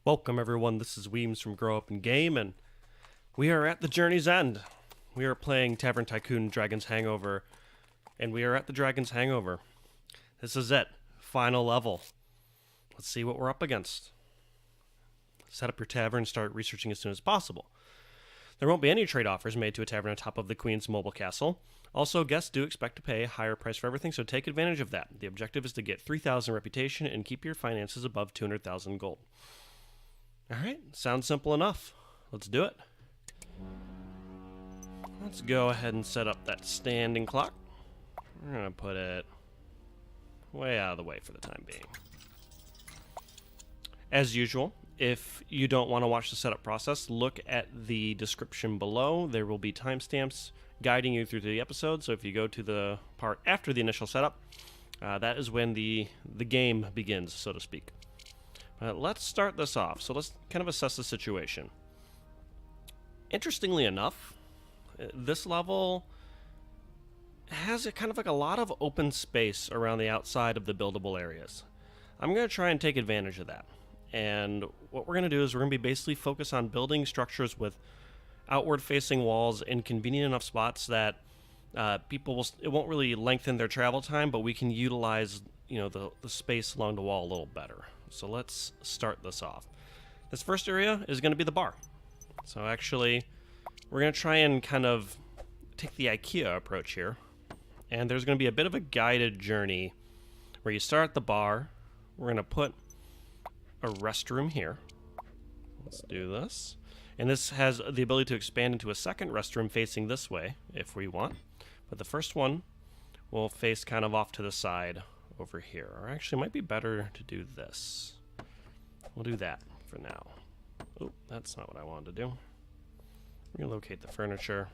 Welcome everyone, this is Weems from Grow Up and Game, and we are at the journey's end. We are playing Tavern Tycoon Dragon's Hangover, and we are at the Dragon's Hangover. This is it, final level. Let's see what we're up against. Set up your tavern, start researching as soon as possible. There won't be any trade offers made to a tavern on top of the Queen's mobile castle. Also, guests do expect to pay a higher price for everything, so take advantage of that. The objective is to get 3,000 reputation and keep your finances above 200,000 gold. Alright, sounds simple enough. Let's do it. Let's go ahead and set up that standing clock. We're going to put it way out of the way for the time being. As usual, if you don't want to watch the setup process, look at the description below. There will be timestamps guiding you through the episode, so if you go to the part after the initial setup, that is when the game begins, so to speak. Let's start this off. So let's kind of assess the situation. Interestingly enough, this level has kind of like a lot of open space around the outside of the buildable areas. I'm going to try and take advantage of that. And what we're going to do is we're going to be basically focus on building structures with outward facing walls in convenient enough spots that it won't really lengthen their travel time, but we can utilize, the space along the wall a little better. So let's start this off. This first area is going to be the bar. So actually, we're going to try and kind of take the IKEA approach here. And there's going to be a bit of a guided journey where you start at the bar. We're going to put a restroom here. Let's do this. And this has the ability to expand into a second restroom facing this way if we want. But the first one will face kind of off to the side over here. Or actually, it might be better to do this. We'll do that for now. Oh, that's not what I wanted to do. Relocate the furniture.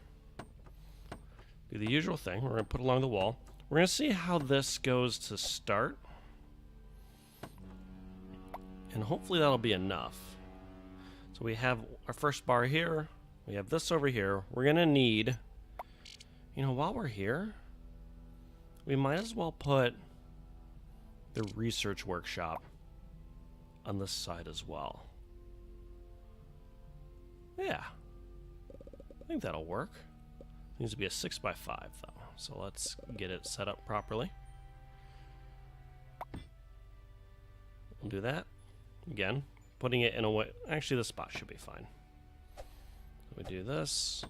Do the usual thing. We're going to put along the wall. We're going to see how this goes to start. And hopefully that'll be enough. So we have our first bar here. We have this over here. We're going to need, while we're here, we might as well put the research workshop on this side as well. Yeah. I think that'll work. It needs to be a 6x5 though. So let's get it set up properly. We'll do that. Again, putting it in a way. Actually, this spot should be fine. We do this.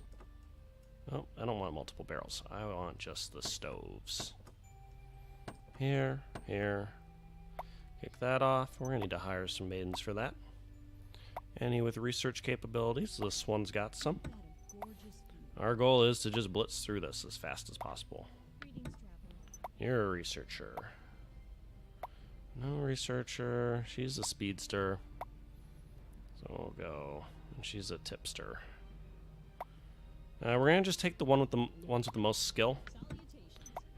Oh, I don't want multiple barrels. I want just the stoves. Here, here. Kick that off. We're going to need to hire some maidens for that. Any with research capabilities. This one's got some. Our goal is to just blitz through this as fast as possible. You're a researcher. No researcher. She's a speedster. So we'll go. And she's a tipster. We're going to just take the ones with the most skill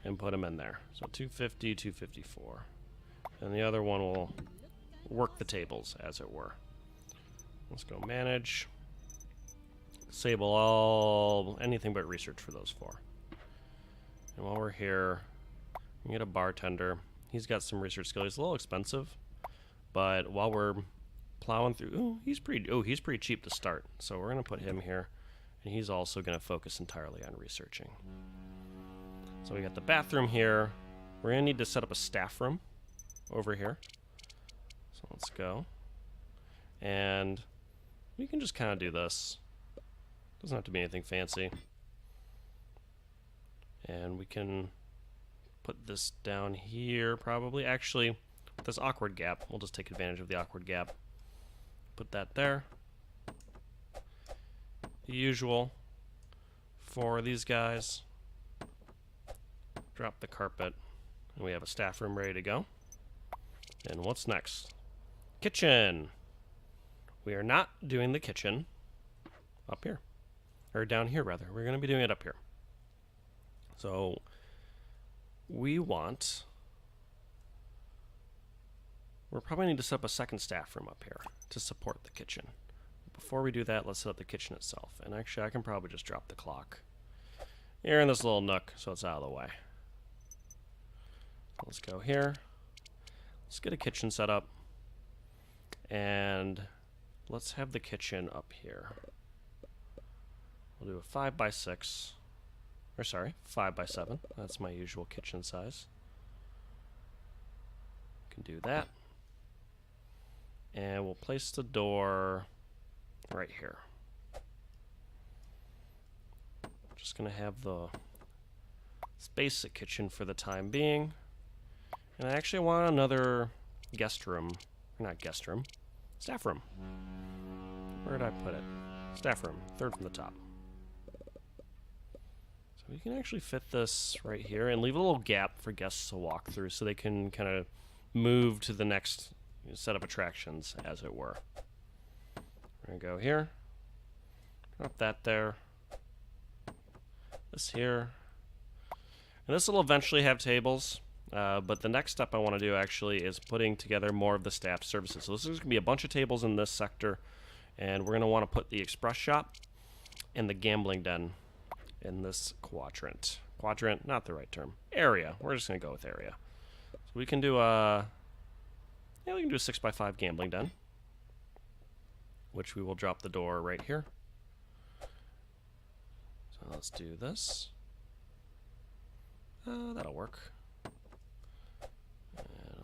and put them in there. So 250, 254. And the other one will work the tables, as it were. Let's go manage. Disable anything but research for those four. And while we're here, we get a bartender. He's got some research skill. He's a little expensive, but while we're plowing through, he's pretty cheap to start. So we're gonna put him here, and he's also gonna focus entirely on researching. So we got the bathroom here. We're gonna need to set up a staff room over here. So let's go, and we can just kind of do this. Doesn't have to be anything fancy. And we can put this down here probably. Actually, with this awkward gap, we'll just take advantage of the awkward gap. Put that there. The usual for these guys. Drop the carpet. And we have a staff room ready to go. And what's next? Kitchen. We are not doing the kitchen up here. Or down here, rather. We're going to be doing it up here. So we're probably need to set up a second staff room up here to support the kitchen. Before we do that, let's set up the kitchen itself. And actually, I can probably just drop the clock here in this little nook so it's out of the way. Let's go here. Let's get a kitchen set up. And let's have the kitchen up here. We'll do a 5 by 6. Or sorry, 5 by 7. That's my usual kitchen size. Can do that. And we'll place the door right here. Just gonna have the basic kitchen for the time being. And I actually want another guest room. Or not guest room. Staff room. Where did I put it? Staff room. Third from the top. So we can actually fit this right here and leave a little gap for guests to walk through so they can kind of move to the next set of attractions, as it were. We're going to go here. Drop that there. This here. And this will eventually have tables. But the next step I want to do actually is putting together more of the staff services. So this is going to be a bunch of tables in this sector, and we're going to want to put the express shop and the gambling den in this quadrant. Quadrant, not the right term. Area. We're just going to go with area. So we can do a 6x5 gambling den, which we will drop the door right here. So let's do this. That'll work.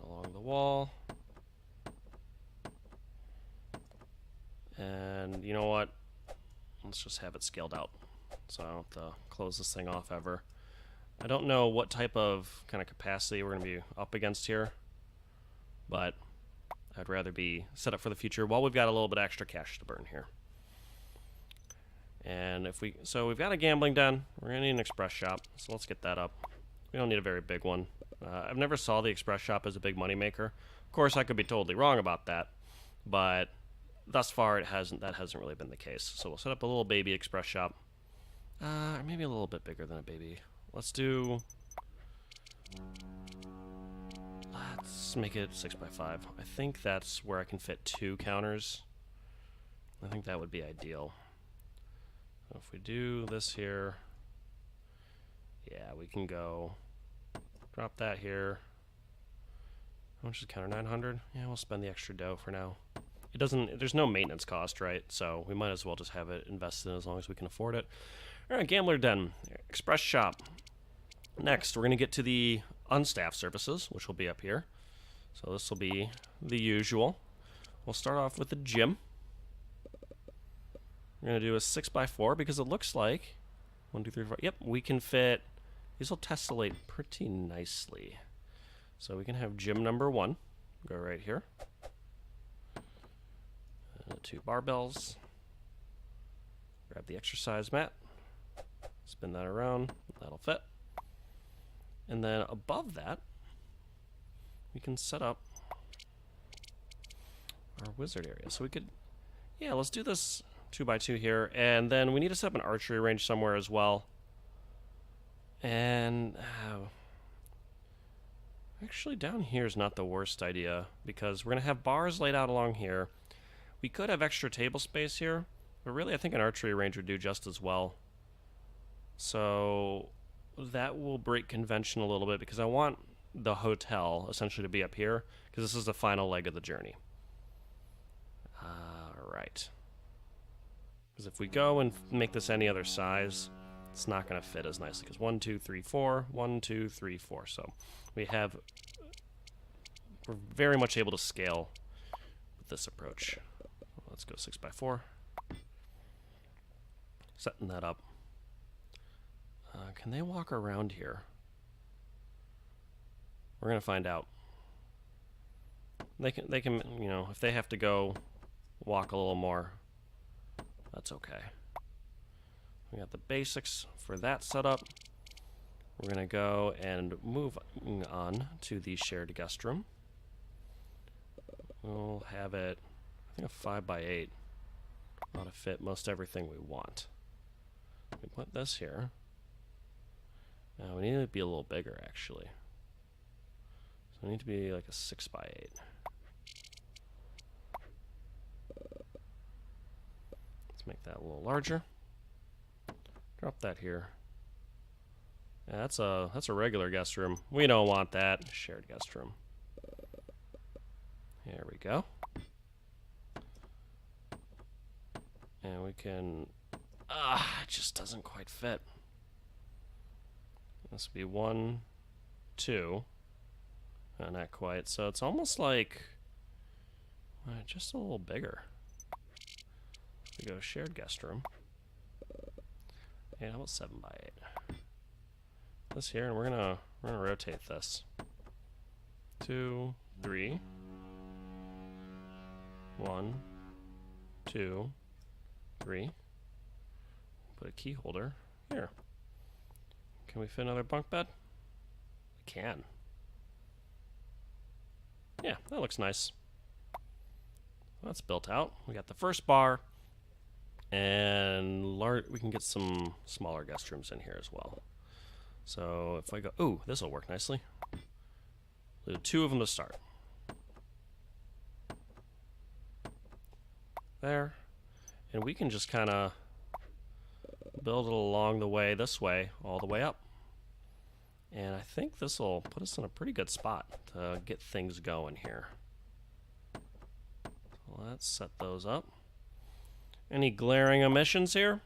Along the wall. And you know what? Let's just have it scaled out so I don't have to close this thing off ever. I don't know what type of kind of capacity we're going to be up against here, but I'd rather be set up for the future while we've got a little bit extra cash to burn here. And so we've got a gambling den. We're going to need an express shop, so let's get that up. We don't need a very big one. I've never saw the express shop as a big money maker. Of course, I could be totally wrong about that, but thus far that hasn't really been the case. So we'll set up a little baby express shop, maybe a little bit bigger than a baby. Let's make it 6x5. I think that's where I can fit 2 counters. I think that would be ideal. So if we do this here, yeah, we can go. Drop that here. How much is counter? 900? Yeah, we'll spend the extra dough for now. There's no maintenance cost, right? So we might as well just have it invested in as long as we can afford it. All right, gambler den, express shop. Next, we're going to get to the unstaffed services, which will be up here. So this will be the usual. We'll start off with the gym. We're going to do a 6x4 because it looks like 1, 2, 3, 4. Yep, we can fit. These will tessellate pretty nicely. So we can have gym number 1. Go right here. 2 barbells. Grab the exercise mat. Spin that around. That'll fit. And then above that, we can set up our wizard area. So we could, yeah, let's do this 2x2 here. And then we need to set up an archery range somewhere as well. And actually down here is not the worst idea because we're going to have bars laid out along here. We could have extra table space here, but really I think an archery range would do just as well. So that will break convention a little bit because I want the hotel essentially to be up here because this is the final leg of the journey. Right. Because if we go and make this any other size, it's not going to fit as nicely because 1, 2, 3, 4, 1, 2, 3, 4. So we're very much able to scale with this approach. Let's go 6x4. Setting that up. Can they walk around here? We're gonna find out. They can, you know, if they have to go walk a little more, that's okay. We got the basics for that setup. We're gonna go and move on to the shared guest room. We'll have it, I think, a 5x8. Ought to fit most everything we want. We put this here. Now we need it to be a little bigger, actually. So we need to be like a 6x8. Let's make that a little larger. Drop that here. Yeah, that's a regular guest room. We don't want that. Shared guest room. There we go. And we can... it just doesn't quite fit. This would be 1, 2. Not quite. So it's almost like... just a little bigger. We go shared guest room. Yeah, how about 7 by 8? This here, and we're gonna rotate this. 2, 3. 1, 2, 3. Put a key holder here. Can we fit another bunk bed? We can. Yeah, that looks nice. That's built out. We got the first bar, and we can get some smaller guest rooms in here as well. So if I go, ooh, this will work nicely. We'll do 2 of them to start. There. And we can just kind of build it along the way, this way, all the way up. And I think this will put us in a pretty good spot to get things going here. Let's set those up. Any glaring omissions here?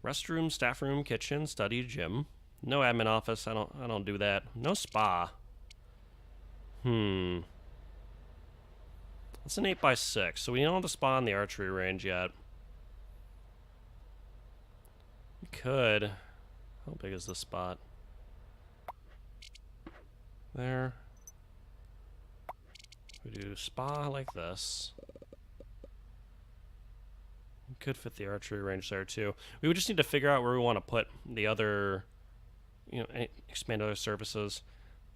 Restroom, staff room, kitchen, study, gym. No admin office. I don't do that. No spa. It's an 8 by 6, so we don't have the spa in the archery range yet. We could. How big is this spot? There. We do spa like this. We could fit the archery range there too. We would just need to figure out where we want to put the other, expand other services.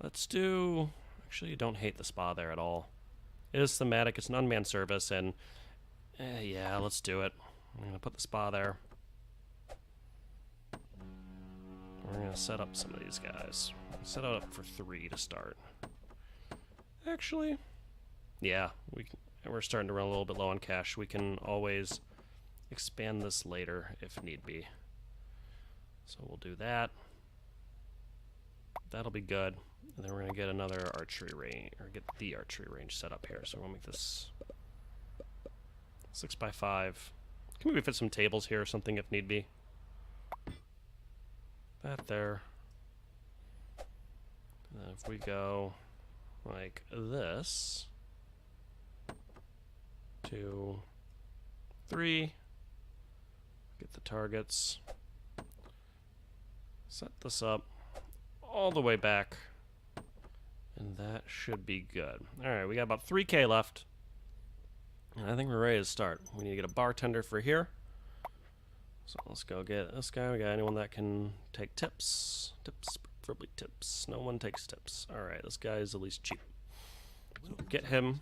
Let's do, actually, you don't hate the spa there at all. It is thematic, it's an unmanned service, and yeah, let's do it. I'm gonna put the spa there. We're gonna set up some of these guys. Set it up for 3 to start. Actually, yeah, we're starting to run a little bit low on cash. We can always expand this later if need be. So we'll do that. That'll be good. And then we're gonna get another archery range, or get the archery range set up here. So we'll make this 6 by 5. Can maybe fit some tables here or something if need be. That there. And then if we go like this, 2, 3, get the targets, set this up all the way back, and that should be good. Alright, we got about 3K left, and I think we're ready to start. We need to get a bartender for here. So let's go get this guy. We got anyone that can take tips? Tips, preferably tips. No one takes tips. Alright, this guy is the least cheap. So get him.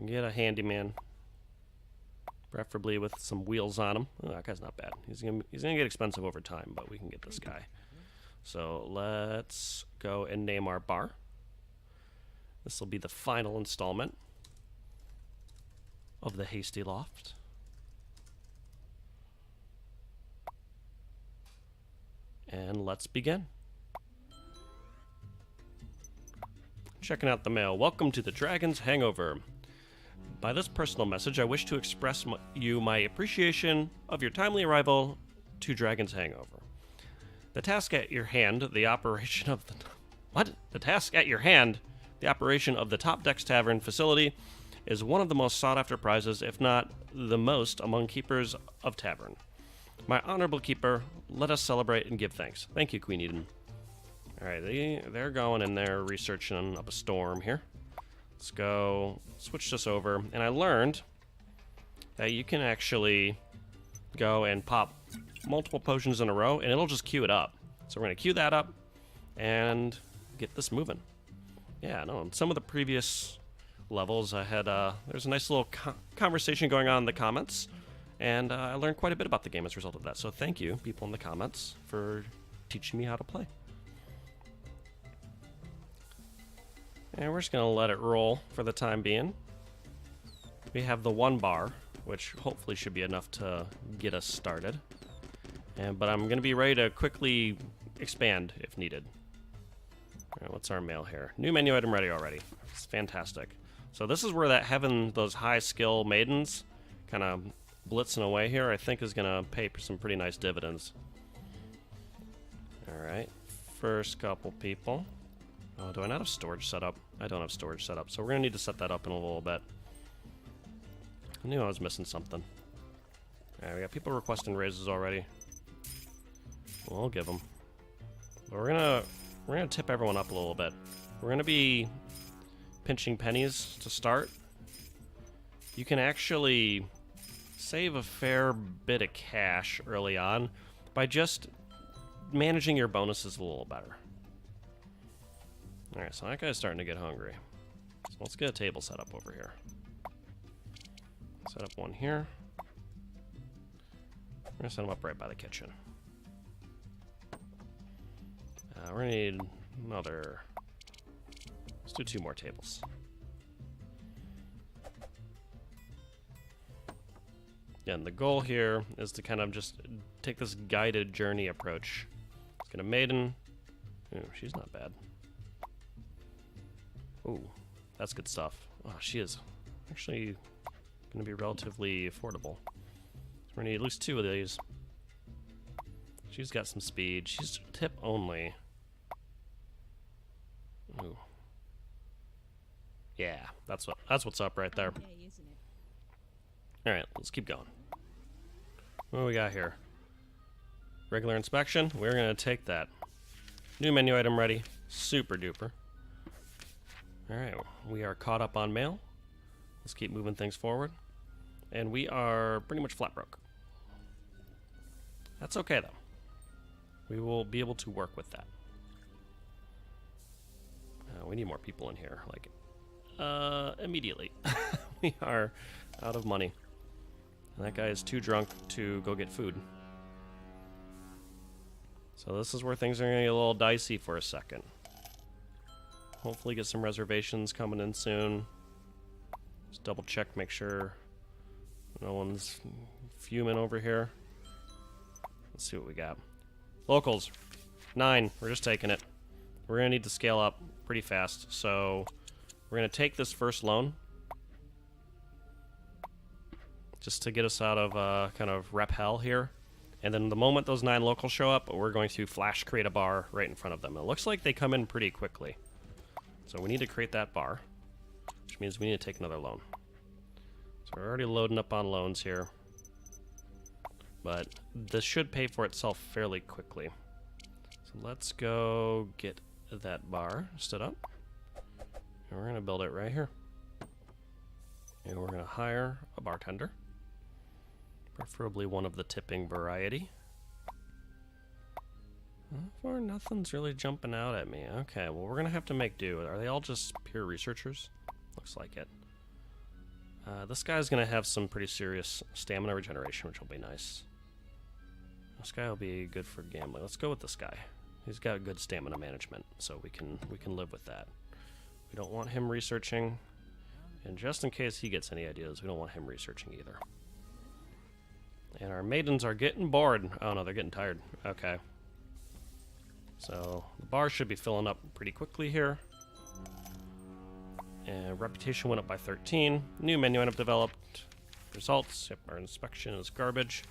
Get a handyman. Preferably with some wheels on him. Oh, that guy's not bad. He's gonna get expensive over time, but we can get this guy. So let's go and name our bar. This will be the final installment of the Hasty Loft. And let's begin. Checking out the mail. Welcome to the Dragon's Hangover. By this personal message, I wish to express you my appreciation of your timely arrival to Dragon's Hangover. The task at your hand, the operation of the... What? The task at your hand, the operation of the Top Decks Tavern facility, is one of the most sought-after prizes, if not the most, among keepers of tavern. My honorable keeper, let us celebrate and give thanks. Thank you, Queen Eden. Alright, they're going in there researching up a storm here. Let's go switch this over. And I learned that you can actually go and pop multiple potions in a row, and it'll just queue it up. So we're going to queue that up and get this moving. Yeah, no, in some of the previous levels, I had, there's a nice little conversation going on in the comments. And I learned quite a bit about the game as a result of that. So thank you, people in the comments, for teaching me how to play. And we're just going to let it roll for the time being. We have the 1 bar, which hopefully should be enough to get us started. But I'm going to be ready to quickly expand if needed. All right, what's our mail here? New menu item ready already. It's fantastic. So this is where having those high skill maidens kind of blitzing away here, I think is going to pay for some pretty nice dividends. Alright, first couple people. Oh, do I not have storage set up? I don't have storage set up, so we're going to need to set that up in a little bit. I knew I was missing something. Alright, we got people requesting raises already. We'll give them. But we're gonna tip everyone up a little bit. We're gonna be pinching pennies to start. You can actually save a fair bit of cash early on by just managing your bonuses a little better. Alright, so that guy's starting to get hungry. So let's get a table set up over here. Set up one here. We're gonna set them up right by the kitchen. We're gonna need another. Let's do 2 more tables. Yeah, and the goal here is to kind of just take this guided journey approach. Let's get a maiden. Ooh, she's not bad. Ooh, that's good stuff. Oh, she is actually going to be relatively affordable. So we're going to need at least 2 of these. She's got some speed. She's tip only. Ooh. Yeah, that's what's up right there. Alright, let's keep going. What do we got here? Regular inspection. We're going to take that. New menu item ready. Super duper. Alright, we are caught up on mail. Let's keep moving things forward. And we are pretty much flat broke. That's okay, though. We will be able to work with that. We need more people in here, like, immediately. We are out of money. And that guy is too drunk to go get food. So this is where things are going to get a little dicey for a second. Hopefully get some reservations coming in soon. Just double check, make sure no one's fuming over here. Let's see what we got. Locals, 9. We're just taking it. We're going to need to scale up pretty fast. So we're going to take this first loan. Just to get us out of kind of rep hell here. And then the moment those 9 locals show up, we're going to flash create a bar right in front of them. It looks like they come in pretty quickly. So we need to create that bar, which means we need to take another loan. So we're already loading up on loans here. But this should pay for itself fairly quickly. So let's go get that bar stood up. And we're going to build it right here. And we're going to hire a bartender. Preferably one of the tipping variety. So far, nothing's really jumping out at me. Okay, well, we're going to have to make do. Are they all just pure researchers? Looks like it. This guy's going to have some pretty serious stamina regeneration, which will be nice. This guy will be good for gambling. Let's go with this guy. He's got good stamina management, so we can live with that. We don't want him researching, and just in case he gets any ideas, we don't want him researching either. And our maidens are getting bored. Oh no, they're getting tired. Okay. So the bar should be filling up pretty quickly here. And reputation went up by 13. New menu item developed. Results. Yep, our inspection is garbage.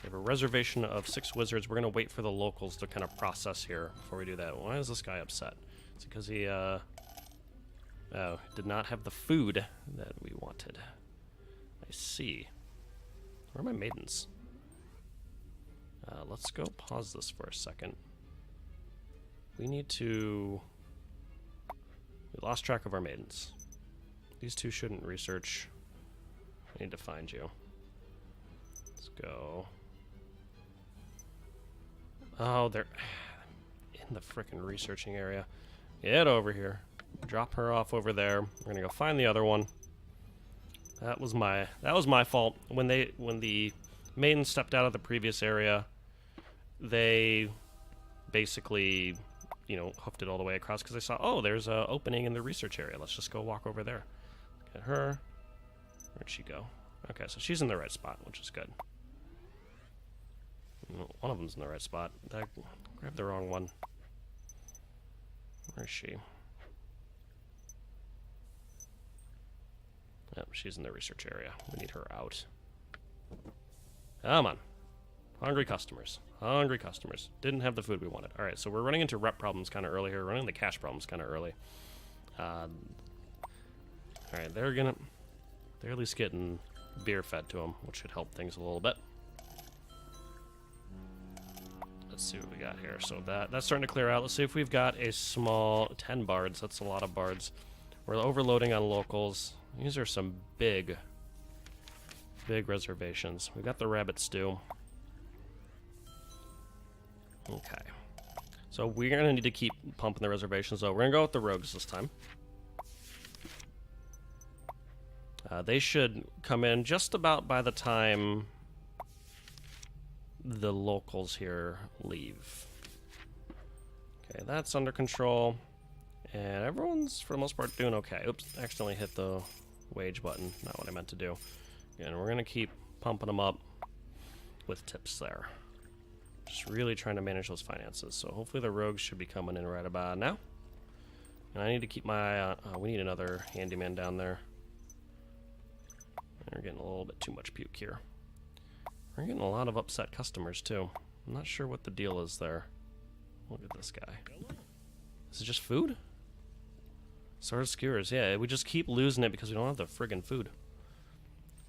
We have a reservation of 6 wizards. We're going to wait for the locals to kind of process here before we do that. Why is this guy upset? It's because he, did not have the food that we wanted. I see. Where are my maidens? Let's go pause this for a second. We need to... We lost track of our maidens. These 2 shouldn't research. I need to find you. Let's go. Oh, they're in the frickin' researching area. Get over here. Drop her off over there. We're gonna go find the other one. That was my fault. When the maiden stepped out of the previous area, they basically, you know, hoofed it all the way across because they saw, oh, there's an opening in the research area. Let's just go walk over there. Get her. Where'd she go? Okay, so she's in the right spot, which is good. One of them's in the right spot. I grabbed the wrong one. Where is she? Yep, she's in the research area. We need her out. Come on. Hungry customers. Hungry customers. Didn't have the food we wanted. All right, so we're running into rep problems kind of early here. We're running into cash problems kind of early. All right, they're at least getting beer fed to them, which should help things a little bit. Let's see what we got here. So that's starting to clear out. Let's see if we've got a small 10 bards. That's a lot of bards. We're overloading on locals. These are some big reservations. We've got the rabbit stew. Okay. So we're going to need to keep pumping the reservations, though. We're going to go with the rogues this time. They should come in just about by the time the locals here leave. Okay, that's under control. And everyone's, for the most part, doing okay. Oops, accidentally hit the wage button. Not what I meant to do. And we're going to keep pumping them up with tips there. Just really trying to manage those finances. So hopefully the rogues should be coming in right about now. And I need to keep my eye on... we need another handyman down there. We're getting a little bit too much puke here. We're getting a lot of upset customers, too. I'm not sure what the deal is there. Look at this guy. Is it just food? Sort of skewers. Yeah, we just keep losing it because we don't have the friggin' food.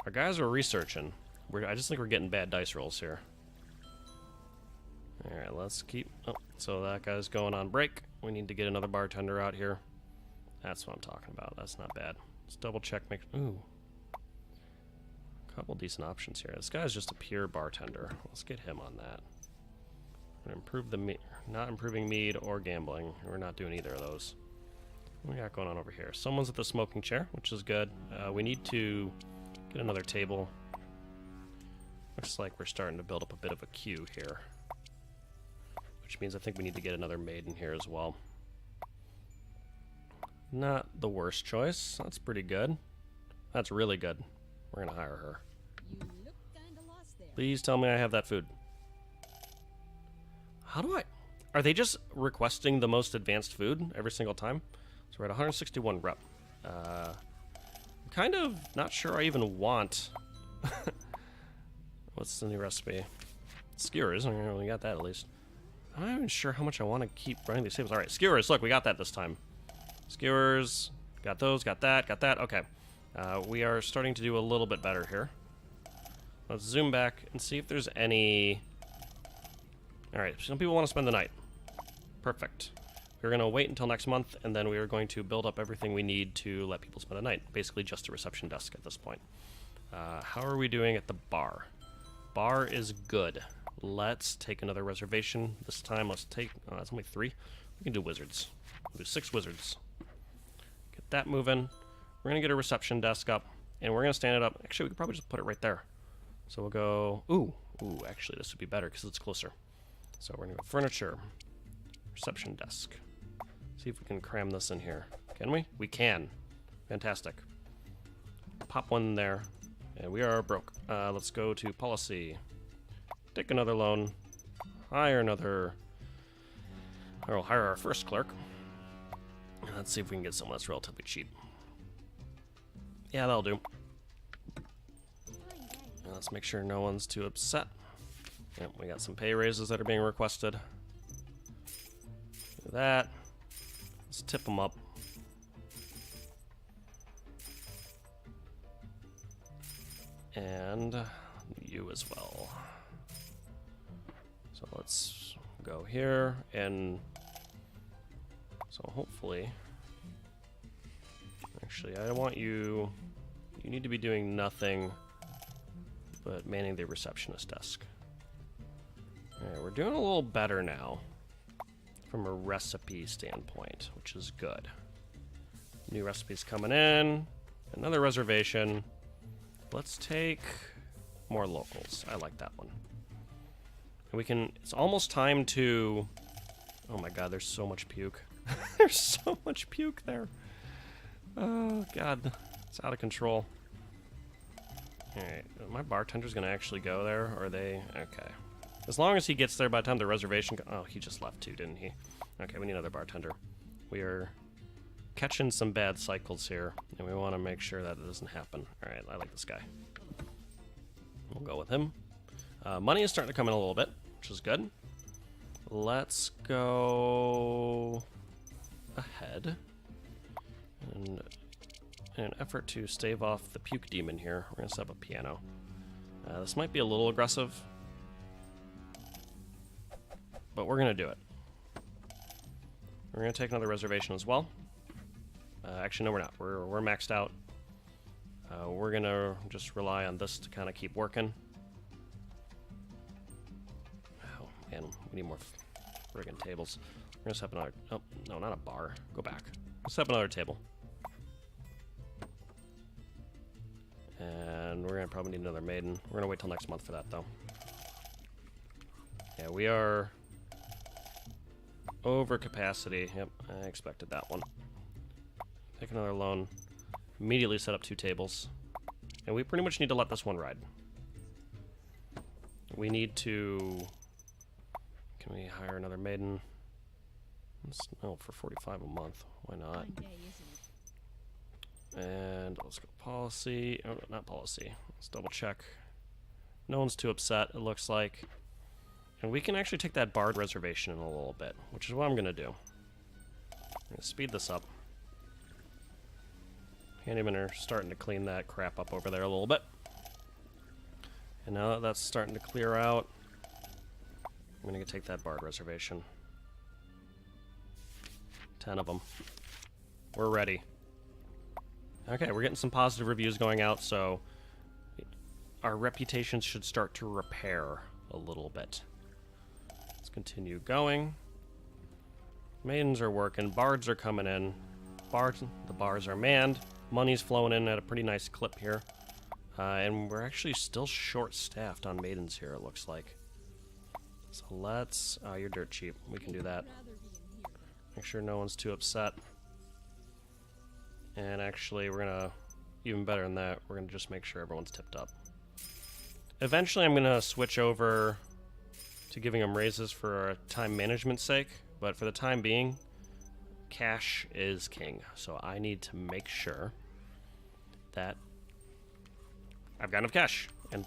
Our guys are researching. I just think we're getting bad dice rolls here. Alright, let's keep... oh, so that guy's going on break. We need to get another bartender out here. That's what I'm talking about. That's not bad. Let's double check. Ooh. A couple decent options here. This guy's just a pure bartender. Let's get him on that. We're gonna improve the not improving mead or gambling. We're not doing either of those. What we got going on over here? Someone's at the smoking chair, which is good. We need to get another table. Looks like we're starting to build up a bit of a queue here. Which means I think we need to get another maid in here as well. Not the worst choice. That's pretty good. That's really good. We're gonna hire her. You look kinda lost there. Please tell me I have that food. How do I... are they just requesting the most advanced food every single time? So we're at 161 rep. I'm kind of not sure I even want... what's the new recipe? Skewers. We got that at least. I'm not even sure how much I want to keep running these tables. Alright, skewers. Look, we got that this time. Skewers. Got those. Got that. Got that. Okay. We are starting to do a little bit better here. Let's zoom back and see if there's any... alright, some people want to spend the night. Perfect. We're going to wait until next month, and then we are going to build up everything we need to let people spend the night. Basically just a reception desk at this point. How are we doing at the bar? Bar is good. Let's take another reservation. This time, let's take... oh, that's only 3. We can do wizards. We'll do 6 wizards. Get that moving. We're going to get a reception desk up, and we're going to stand it up. Actually, we could probably just put it right there. So we'll go... ooh, actually, this would be better because it's closer. So we're going to go furniture, reception desk. See if we can cram this in here. Can we? We can. Fantastic. Pop one there, and we are broke. Let's go to policy. Take another loan. Hire another... or we'll hire our first clerk. Let's see if we can get someone that's relatively cheap. Yeah, that'll do. Let's make sure no one's too upset. Yep, we got some pay raises that are being requested. Do that. Let's tip them up. And you as well. So let's go here, and so hopefully... actually, I want you... you need to be doing nothing but manning the receptionist desk. Alright, we're doing a little better now from a recipe standpoint, which is good. New recipes coming in. Another reservation. Let's take more locals. I like that one. And we can... it's almost time to... oh my god, there's so much puke. There's so much puke there. Oh god, it's out of control. Alright, my bartender's gonna actually go there, or are they... okay. As long as he gets there by the time the reservation... oh, he just left too, didn't he? Okay, we need another bartender. We are catching some bad cycles here, and we want to make sure that it doesn't happen. Alright, I like this guy. We'll go with him. Money is starting to come in a little bit, which is good. Let's go ahead. And in an effort to stave off the puke demon here, we're going to set up a piano. This might be a little aggressive, but we're going to do it. We're going to take another reservation as well. Actually, no, we're not. We're maxed out. We're going to just rely on this to kind of keep working. Oh, man, we need more friggin' tables. We're going to set up another... Oh, no, not a bar. Go back. Let's set up another table. And we're going to probably need another maiden. We're going to wait till next month for that, though. Yeah, we are over capacity. Yep, I expected that one. Take another loan. Immediately set up 2 tables. And we pretty much need to let this one ride. We need to... Can we hire another maiden? No, for 45 a month. Why not? Fun day, isn't it? And let's go policy. Oh, not policy. Let's double check. No one's too upset, it looks like. And we can actually take that bard reservation in a little bit, which is what I'm going to do. I'm going to speed this up. Handymen are starting to clean that crap up over there a little bit. And now that that's starting to clear out, I'm going to take that bard reservation. 10 of them. We're ready. Okay, we're getting some positive reviews going out, so our reputations should start to repair a little bit. Let's continue going. Maidens are working, bards are coming in. The bars are manned. Money's flowing in at a pretty nice clip here. And we're actually still short-staffed on maidens here, it looks like. So let's... Oh, you're dirt cheap. We can do that. Rather be in here. Make sure no one's too upset. And actually, we're gonna, even better than that, we're gonna just make sure everyone's tipped up. Eventually, I'm gonna switch over to giving them raises for time management's sake, but for the time being, cash is king. So I need to make sure that I've got enough cash, and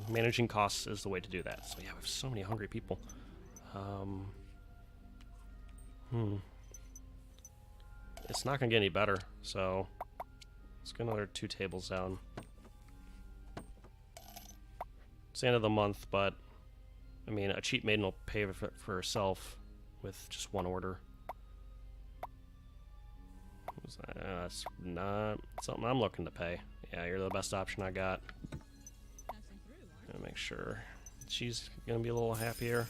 managing costs is the way to do that. So yeah, we have so many hungry people. It's not gonna get any better, so let's get another 2 tables down. It's the end of the month, but I mean, a cheap maiden will pay for herself with just 1 order. That's not something I'm looking to pay. Yeah, you're the best option I got. Passing through, aren't Gonna make sure she's gonna be a little happier.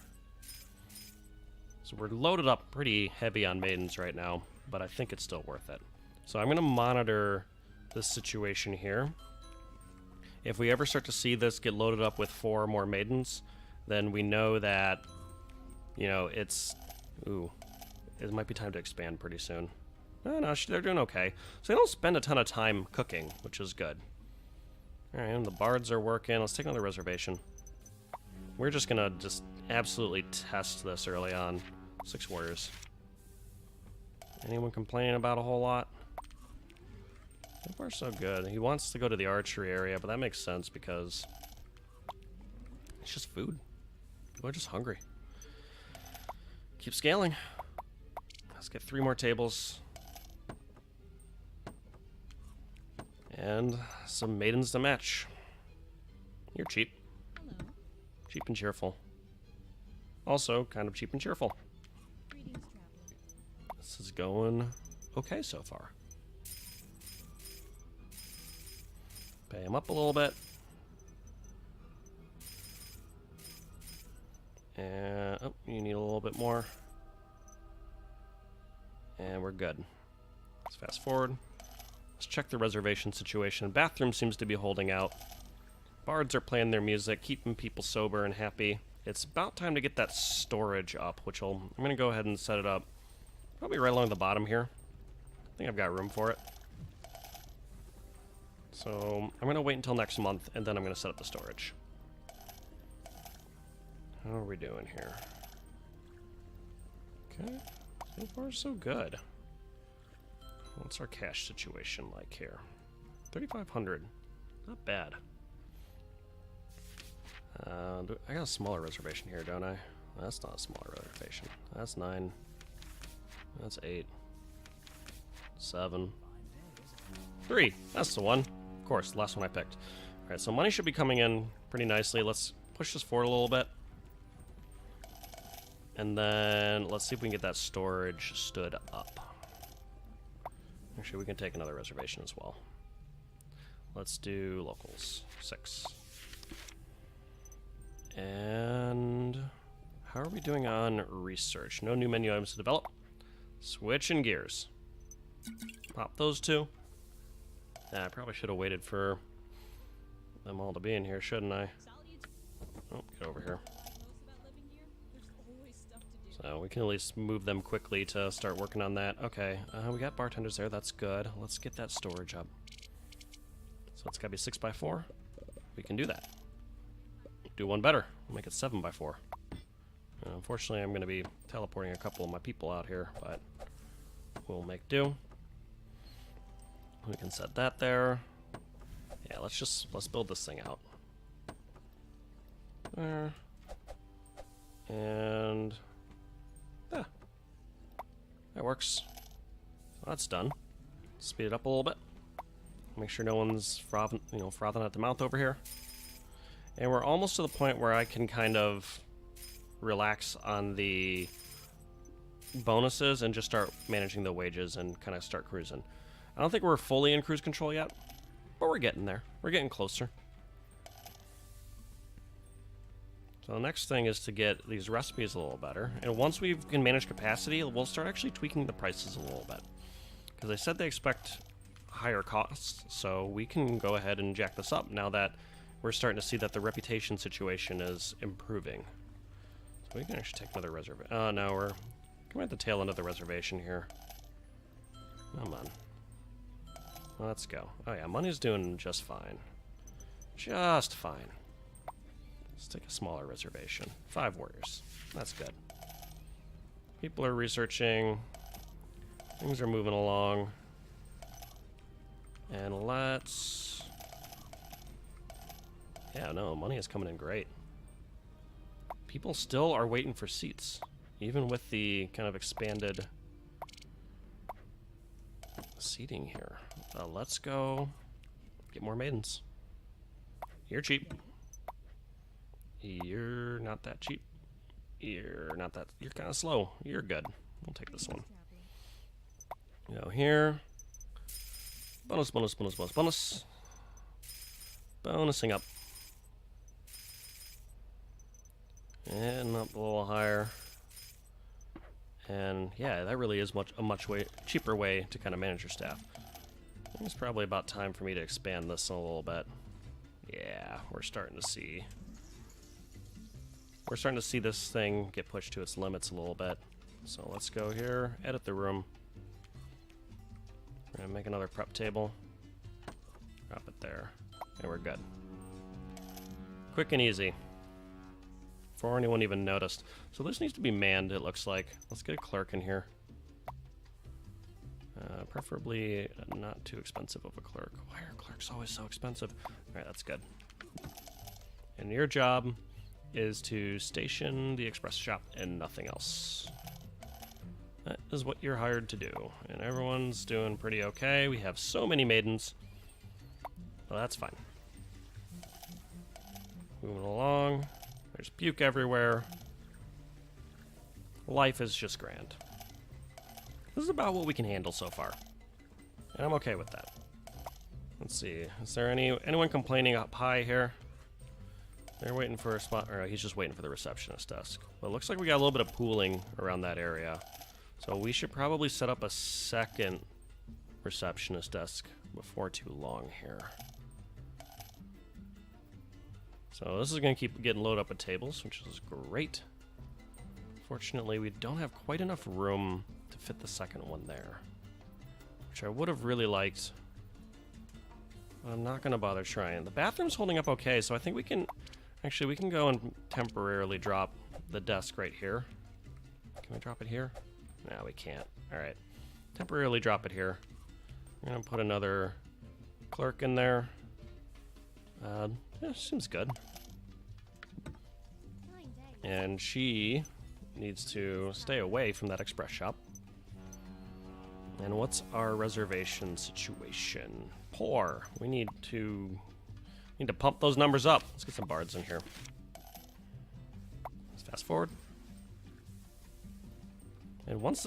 So we're loaded up pretty heavy on maidens right now, but I think it's still worth it. So I'm gonna monitor this situation here. If we ever start to see this get loaded up with 4 more maidens, then we know that, you know, it's... Ooh. It might be time to expand pretty soon. No, they're doing okay. So they don't spend a ton of time cooking, which is good. Alright, and the bards are working. Let's take another reservation. We're just gonna absolutely test this early on. 6 warriors. Anyone complaining about a whole lot? So far, so good. He wants to go to the archery area, but that makes sense because it's just food. People are just hungry. Keep scaling. Let's get 3 more tables. And some maidens to match. You're cheap. Hello. Cheap and cheerful. Also, kind of cheap and cheerful. Greetings, traveler. This is going okay so far. Pay him up a little bit. And, oh, you need a little bit more. And we're good. Let's fast forward. Let's check the reservation situation. Bathroom seems to be holding out. Bards are playing their music, keeping people sober and happy. It's about time to get that storage up, which I'm going to go ahead and set it up probably right along the bottom here. I think I've got room for it. So I'm going to wait until next month, and then I'm going to set up the storage. How are we doing here? Okay, so far so good. What's our cash situation like here? 3,500. Not bad. I got a smaller reservation here, don't I? That's not a smaller reservation. That's 9. That's 8. 7. 3. That's the one. Of course, the last one I picked. Alright, so money should be coming in pretty nicely. Let's push this forward a little bit. And then let's see if we can get that storage stood up. Actually, we can take another reservation as well. Let's do locals. 6. And how are we doing on research? No new menu items to develop. Switching gears. Pop those 2. I probably should have waited for them all to be in here, shouldn't I? Oh, get over here. So we can at least move them quickly to start working on that. Okay, we got bartenders there. That's good. Let's get that storage up. So it's got to be 6x4. We can do that. Do one better. We'll make it 7x4. Unfortunately, I'm going to be teleporting a couple of my people out here, but we'll make do. We can set that there. Yeah, let's build this thing out. There. And yeah, that works. So that's done. Speed it up a little bit. Make sure no one's frothing at the mouth over here. And we're almost to the point where I can kind of relax on the bonuses and just start managing the wages and kind of start cruising. I don't think we're fully in cruise control yet, but we're getting there. We're getting closer. So the next thing is to get these recipes a little better. And once we can manage capacity, we'll start actually tweaking the prices a little bit. Because they said they expect higher costs, so we can go ahead and jack this up now that we're starting to see that the reputation situation is improving. So we can actually take another reservation. Oh, no, we're coming at the tail end of the reservation here. Come on. Let's go. Oh yeah, money's doing just fine. Just fine. Let's take a smaller reservation. 5 warriors. That's good. People are researching. Things are moving along. And let's... Yeah, no, money is coming in great. People still are waiting for seats. Even with the kind of expanded seating here. Let's go get more maidens. You're cheap. You're not that cheap. You're not that... You're kind of slow. You're good. We'll take this one. Go here. Bonus, bonus, bonus, bonus, bonus. Bonusing up. And up a little higher. And yeah, that really is a much cheaper way to kind of manage your staff. I think it's probably about time for me to expand this a little bit. Yeah, we're starting to see this thing get pushed to its limits a little bit. So let's go here, edit the room. We're gonna make another prep table. Drop it there, and we're good. Quick and easy. Before anyone even noticed. So this needs to be manned, it looks like. Let's get a clerk in here. Preferably not too expensive of a clerk. Why are clerks always so expensive? Alright, that's good. And your job is to station the express shop and nothing else. That is what you're hired to do. And everyone's doing pretty okay. We have so many maidens. Well, that's fine. Moving along. There's puke everywhere. Life is just grand. This is about what we can handle so far. And I'm okay with that. Let's see. Is there anyone complaining up high here? They're waiting for a spot, or he's just waiting for the receptionist desk. Well, it looks like we got a little bit of pooling around that area. So we should probably set up a second receptionist desk before too long here. So this is going to keep getting loaded up with tables, which is great. Fortunately, we don't have quite enough room to fit the second one there, which I would have really liked. But I'm not going to bother trying. The bathroom's holding up okay, so I think we can... Actually, we can go and temporarily drop the desk right here. Can we drop it here? No, we can't. Alright. Temporarily drop it here. We're going to put another clerk in there. Yeah, seems good. And she needs to stay away from that express shop. And what's our reservation situation? Poor. We need to pump those numbers up. Let's get some bards in here. Let's fast forward. And once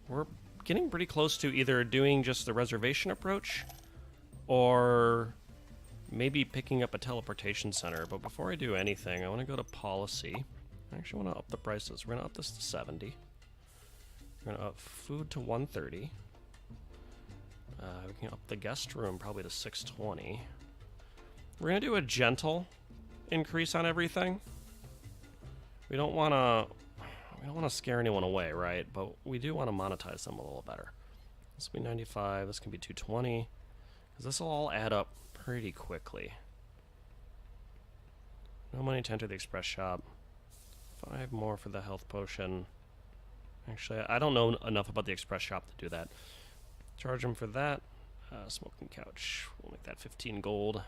we're getting pretty close to either doing just the reservation approach or maybe picking up a teleportation center. But before I do anything, I want to go to policy. I actually want to up the prices. We're going to up this to 70. We're going to up food to 130. We can up the guest room probably to 620. We're going to do a gentle increase on everything. We don't want to scare anyone away, right? But we do want to monetize them a little better. This will be 95. This can be 220. Because this will all add up pretty quickly. No money to enter the express shop. 5 more for the health potion. Actually, I don't know enough about the express shop to do that. Charge them for that. Smoking couch. We'll make that 15 gold.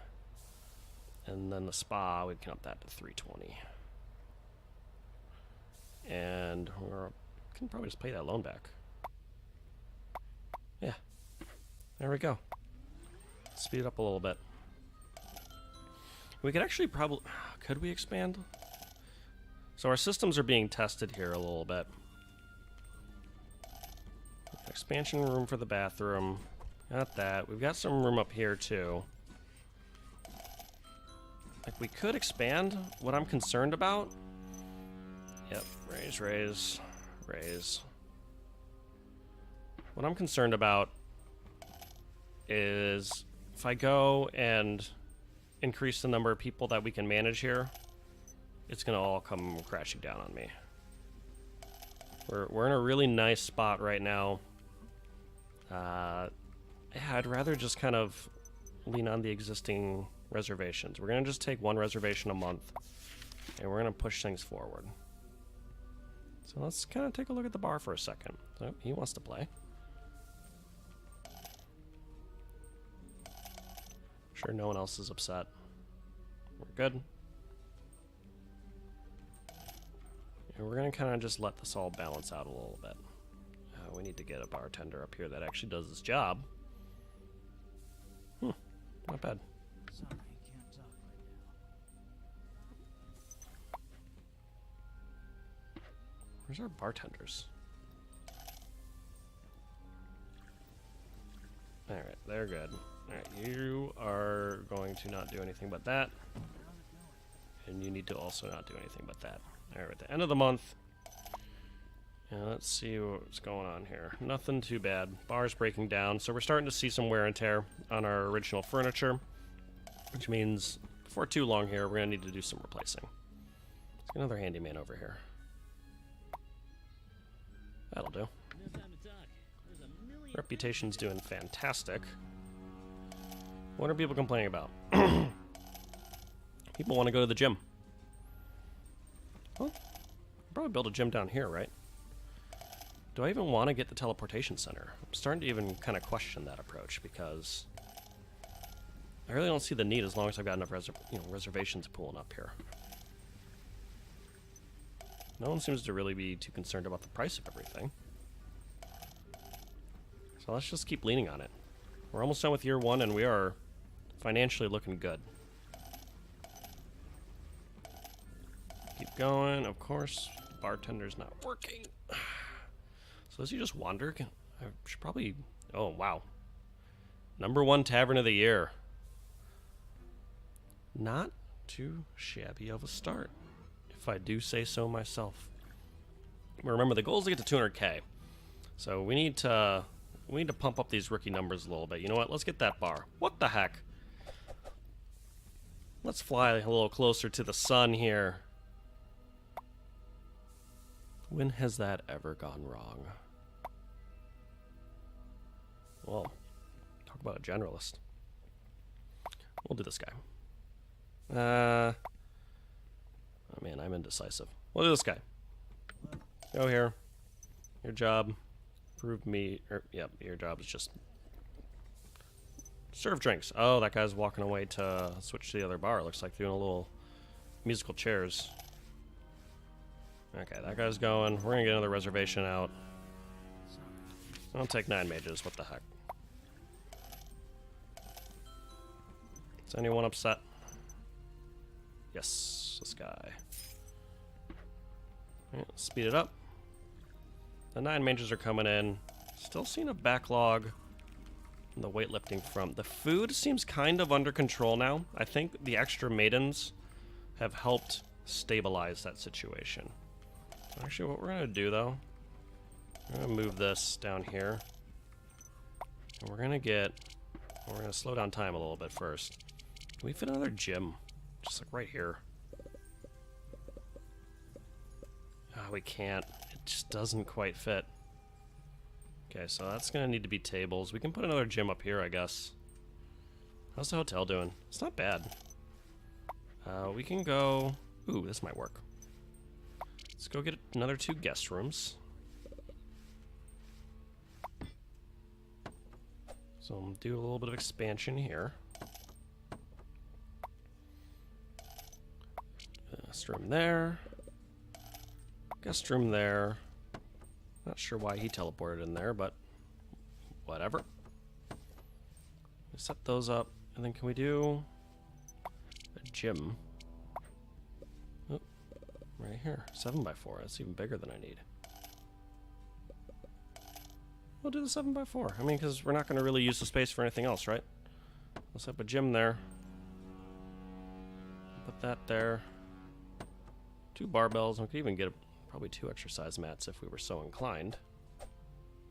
And then the spa, we can up that to 320. And we can probably just pay that loan back. Yeah. There we go. Speed it up a little bit. We could actually probably... Could we expand? So our systems are being tested here a little bit. Expansion room for the bathroom. Got that. We've got some room up here too. Like we could expand. What I'm concerned about... Yep. Raise, raise, raise. What I'm concerned about is if I go and increase the number of people that we can manage here, it's going to all come crashing down on me. We're in a really nice spot right now. Yeah, I'd rather just kind of lean on the existing reservations. We're going to just take 1 reservation a month, and we're going to push things forward. So let's kind of take a look at the bar for a second. Oh, he wants to play. Sure, no one else is upset. We're good. And we're going to kind of just let this all balance out a little bit. We need to get a bartender up here that actually does this job. Not bad. Sorry, can't talk right now. Where's our bartenders? Alright, they're good. Alright, you are going to not do anything but that. And you need to also not do anything but that. Alright, at the end of the month. And let's see what's going on here. Nothing too bad. Bar's breaking down, so we're starting to see some wear and tear on our original furniture. Which means, before too long here, we're going to need to do some replacing. Let's get another handyman over here. That'll do. Reputation's doing fantastic. What are people complaining about? People want to go to the gym. Well, probably build a gym down here, right? Do I even want to get the teleportation center? I'm starting to even kind of question that approach because I really don't see the need as long as I've got enough reservations pulling up here. No one seems to really be too concerned about the price of everything. So let's just keep leaning on it. We're almost done with year 1 and we are financially looking good. Keep going, of course. Bartender's not working. So does he just wander? I should probably... Oh, wow. #1 Tavern of the Year. Not too shabby of a start, if I do say so myself. But remember, the goal is to get to 200k. So we need to pump up these rookie numbers a little bit. You know what? Let's get that bar. What the heck? Let's fly a little closer to the sun here. When has that ever gone wrong? Well, talk about a generalist. We'll do this guy. Oh man, I'm indecisive. We'll do this guy. Go here. Your job. Prove me. Yep, your job is just serve drinks. Oh, that guy's walking away to switch to the other bar. Looks like doing a little musical chairs. Okay, that guy's going. We're gonna get another reservation out. I'll take 9 mages. What the heck? Is anyone upset? Yes, this guy. Yeah, speed it up. The 9 mages are coming in. Still seeing a backlog on the weightlifting front. The food seems kind of under control now. I think the extra maidens have helped stabilize that situation. Actually, what we're going to do, though, we're going to move this down here. And we're going to slow down time a little bit first. Can we fit another gym? Just like right here. Ah, we can't. It just doesn't quite fit. Okay, so that's going to need to be tables. We can put another gym up here, I guess. How's the hotel doing? It's not bad. We can go... Ooh, this might work. Let's go get another 2 guest rooms. So I'm do a little bit of expansion here. Guest room there. Guest room there. Not sure why he teleported in there, but whatever. Set those up, and then can we do a gym? Oh, right here, 7x4. That's even bigger than I need. We'll do the 7x4. I mean, because we're not going to really use the space for anything else, right? Let's have a gym there. Put that there. 2 barbells. We could even get probably 2 exercise mats if we were so inclined.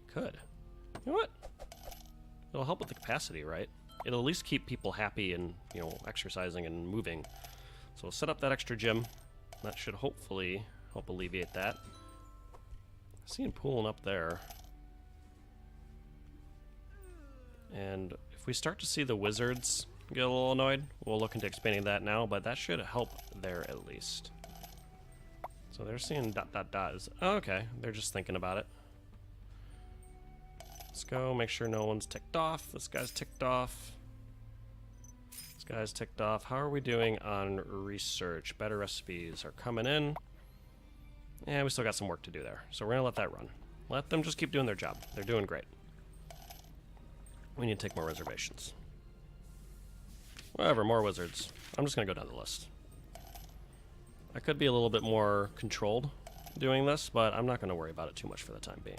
Could. You know what? It'll help with the capacity, right? It'll at least keep people happy and, you know, exercising and moving. So we'll set up that extra gym. That should hopefully help alleviate that. Seeing pooling up there. And if we start to see the wizards get a little annoyed, we'll look into expanding that now, but that should help there at least. So they're seeing ... is... Oh, okay, they're just thinking about it. Let's go make sure no one's ticked off. This guy's ticked off. This guy's ticked off. How are we doing on research? Better recipes are coming in. And we still got some work to do there. So we're going to let that run. Let them just keep doing their job. They're doing great. We need to take more reservations. Whatever, more wizards. I'm just going to go down the list. I could be a little bit more controlled doing this, but I'm not going to worry about it too much for the time being.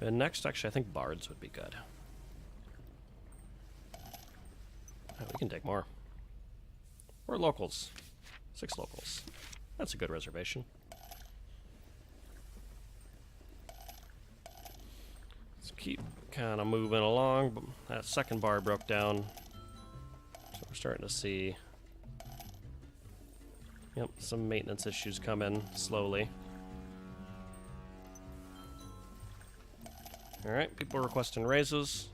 And next, actually, I think bards would be good. Oh, we can take more. Or locals. 6 locals. That's a good reservation. Let's keep kind of moving along. But that second bar broke down. So we're starting to see... Yep, some maintenance issues come in slowly. Alright, people requesting raises.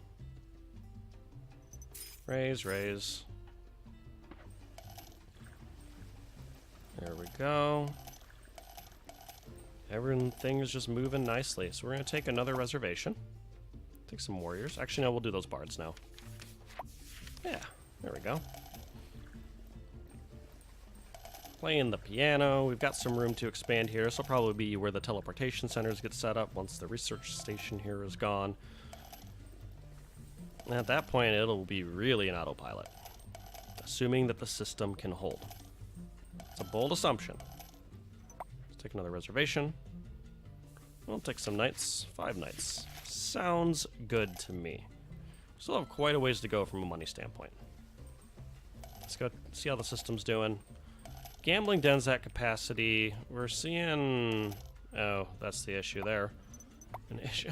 Raise, raise. There we go. Everything is just moving nicely. So we're going to take another reservation. Take some warriors. Actually, no, we'll do those bards now. Yeah, there we go. Playing the piano. We've got some room to expand here. This will probably be where the teleportation centers get set up once the research station here is gone. And at that point, it'll be really an autopilot. Assuming that the system can hold. It's a bold assumption. Let's take another reservation. We'll take some knights. 5 knights. Sounds good to me. Still have quite a ways to go from a money standpoint. Let's go see how the system's doing. Gambling dens at capacity. We're seeing... Oh, that's the issue there. An issue.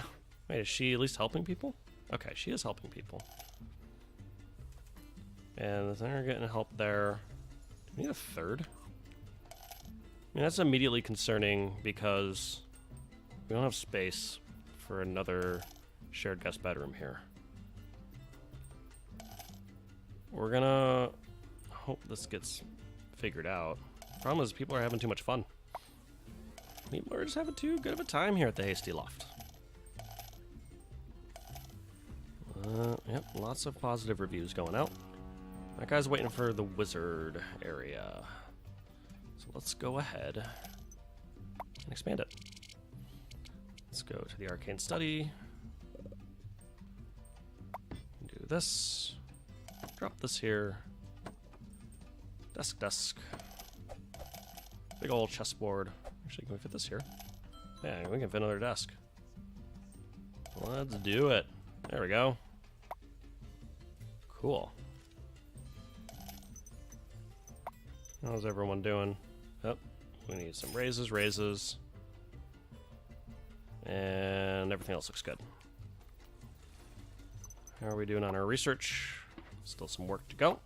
Wait, is she at least helping people? Okay, she is helping people. And they're getting help there. Do we need a third? I mean, that's immediately concerning because we don't have space for another shared guest bedroom here. We're gonna hope this gets figured out. Problem is, people are having too much fun. People are just having too good of a time here at the Hasty Loft. Yep, lots of positive reviews going out. That guy's waiting for the wizard area. So let's go ahead and expand it. Let's go to the arcane study. Do this. Drop this here. Desk. Big old chessboard. Actually, can we fit this here? Yeah, we can fit another desk. Let's do it. There we go. Cool. How's everyone doing? Oh, we need some raises. And everything else looks good. How are we doing on our research? Still some work to go.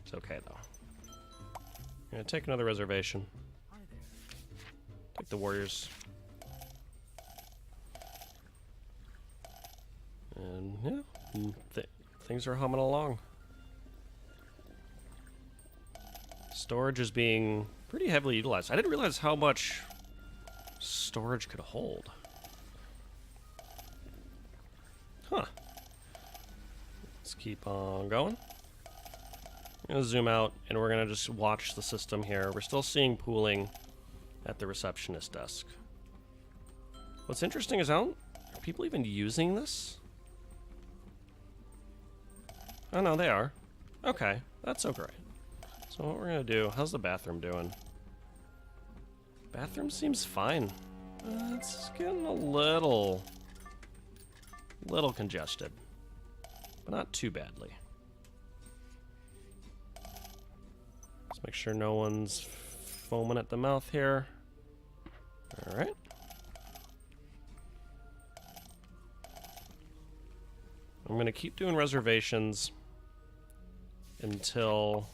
It's okay, though. I'm gonna take another reservation. Take the warriors. And yeah, things are humming along. Storage is being pretty heavily utilized. I didn't realize how much storage could hold. Huh. Let's keep on going. I'm gonna zoom out and we're gonna just watch the system here. We're still seeing pooling at the receptionist desk. What's interesting is are people even using this? Oh no, they are. Okay, that's so great. So what we're gonna do, how's the bathroom doing? Bathroom seems fine. It's getting a little congested, but not too badly. Let's make sure no one's foaming at the mouth here. All right. I'm gonna keep doing reservations until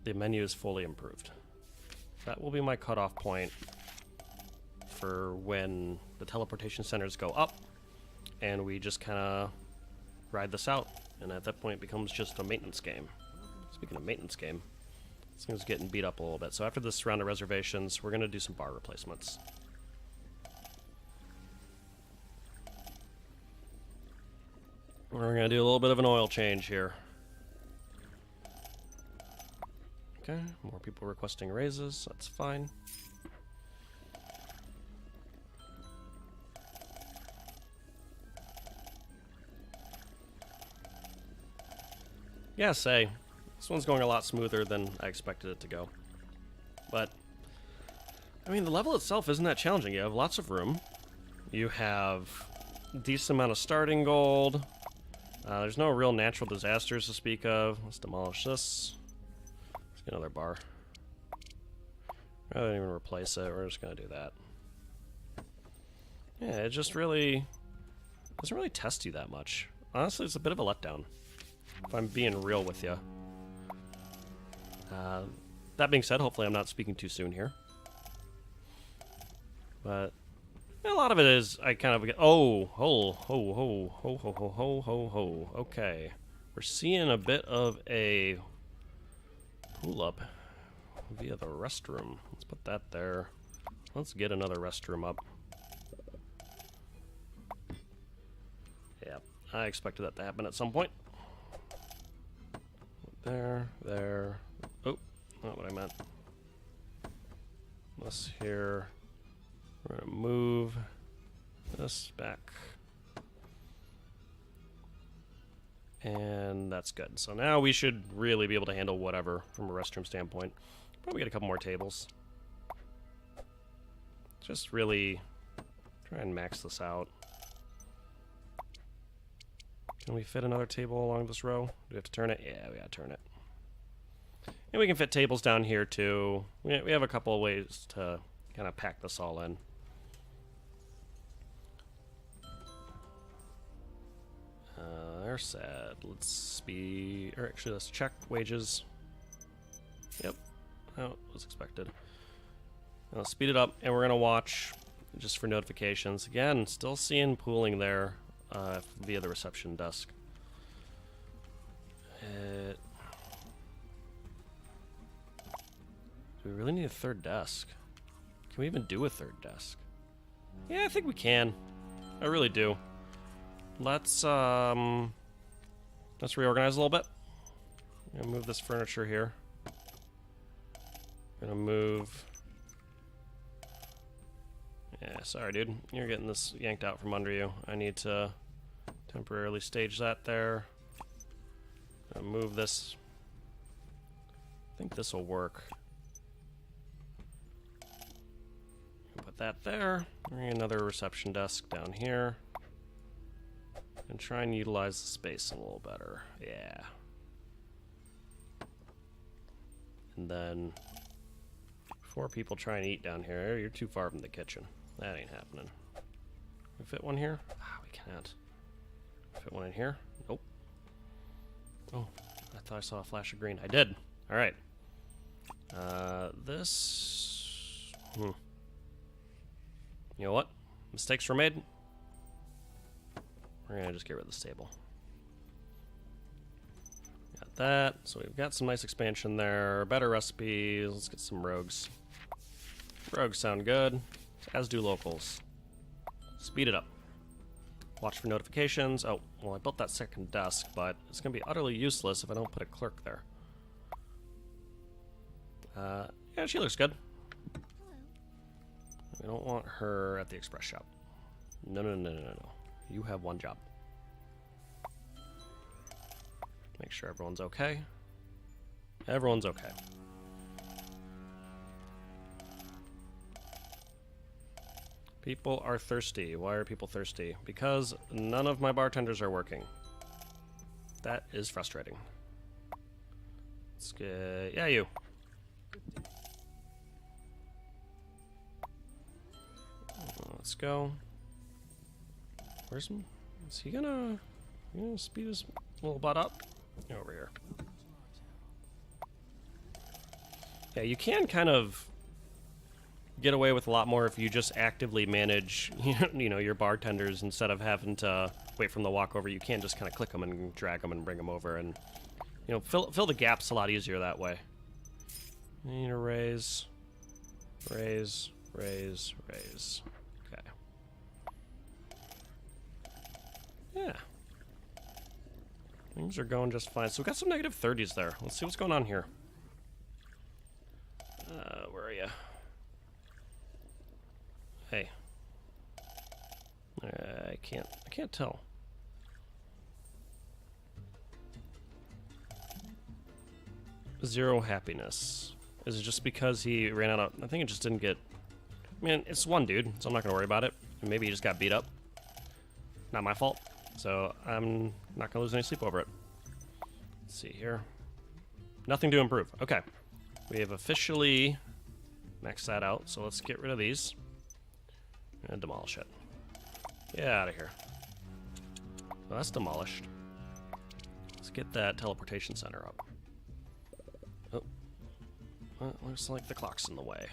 the menu is fully improved. That will be my cutoff point for when the teleportation centers go up and we just kind of ride this out, and at that point it becomes just a maintenance game. Speaking of maintenance game, this thing's getting beat up a little bit, so after this round of reservations we're going to do some bar replacements. We're going to do a little bit of an oil change here. Okay, more people requesting raises, that's fine. Yeah, this one's going a lot smoother than I expected it to go. But, I mean, the level itself isn't that challenging. You have lots of room. You have a decent amount of starting gold. There's no real natural disasters to speak of. Let's demolish this. Let's get another bar. Rather than even replace it, we're just going to do that. Yeah, it just really doesn't really test you that much. Honestly, it's a bit of a letdown, if I'm being real with you. That being said, hopefully I'm not speaking too soon here. But a lot of it is I kind of get, okay. We're seeing a bit of a pull up via the restroom. Let's put that there. Let's get another restroom up. Yeah, I expected that to happen at some point. There. Oh, not what I meant. This here. We're gonna move this back. And that's good. So now we should really be able to handle whatever from a restroom standpoint. Probably get a couple more tables. Just really try and max this out. Can we fit another table along this row? Do we have to turn it? Yeah, we gotta turn it. And we can fit tables down here too. We have a couple of ways to kind of pack this all in. They're sad. Let's check wages. Yep, that was expected. Now let's speed it up, and we're gonna watch just for notifications. Again, still seeing pooling there via the reception desk. Do we really need a third desk? Can we even do a third desk? Yeah, I think we can. I really do. Let's Let's reorganize a little bit. I'm gonna move this furniture here. Gonna move. Yeah, sorry, dude. You're getting this yanked out from under you. I need to temporarily stage that there. Gonna move this. I think this will work. Put that there. Bring another reception desk down here. And try and utilize the space a little better. Yeah. And then 4 people try and eat down here. You're too far from the kitchen. That ain't happening. Can we fit one here? Ah, we can't. Fit one in here? Nope. Oh, I thought I saw a flash of green. I did. All right. This. You know what? Mistakes were made. We're gonna just get rid of this table. Got that. So we've got some nice expansion there. Better recipes. Let's get some rogues. Rogues sound good, as do locals. Speed it up. Watch for notifications. Oh, well, I built that second desk, but it's going to be utterly useless if I don't put a clerk there. Yeah, she looks good. We don't want her at the express shop. No, no, no, no, no, no. You have one job. Make sure everyone's okay. Everyone's okay. People are thirsty. Why are people thirsty? Because none of my bartenders are working. That is frustrating. Let's get... Yeah, you. Let's go. Where's... Is he gonna... speed his little butt up? Over here. Yeah, you can kind of get away with a lot more if you just actively manage, you know, your bartenders instead of having to wait from the walkover. You can just kind of click them and drag them and bring them over, and you know, fill the gaps a lot easier that way. Need a raise, raise, raise, raise. Okay. Yeah. Things are going just fine. So we got some negative 30s there. Let's see what's going on here. Where are you? Hey. I can't tell. Zero happiness. Is it just because he ran out of... I think it just didn't get... I mean, it's one dude, so I'm not going to worry about it. And maybe he just got beat up. Not my fault. So I'm not going to lose any sleep over it. Let's see here. Nothing to improve. Okay. We have officially maxed that out, so let's get rid of these. And demolish it. Get out of here. Well, that's demolished. Let's get that teleportation center up. Oh. Well, looks like the clock's in the way.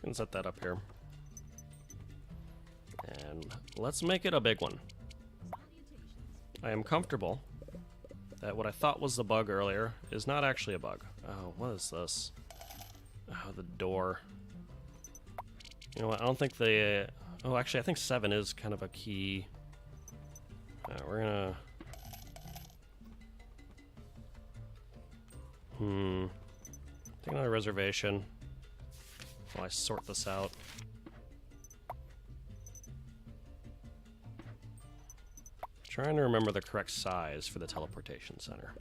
Can set that up here. And let's make it a big one. I am comfortable that what I thought was the bug earlier is not actually a bug. Oh, what is this? Oh, the door. You know what? I don't think the... oh, actually, I think 7 is kind of a key. We're gonna... Take another reservation while I sort this out. Trying to remember the correct size for the teleportation center.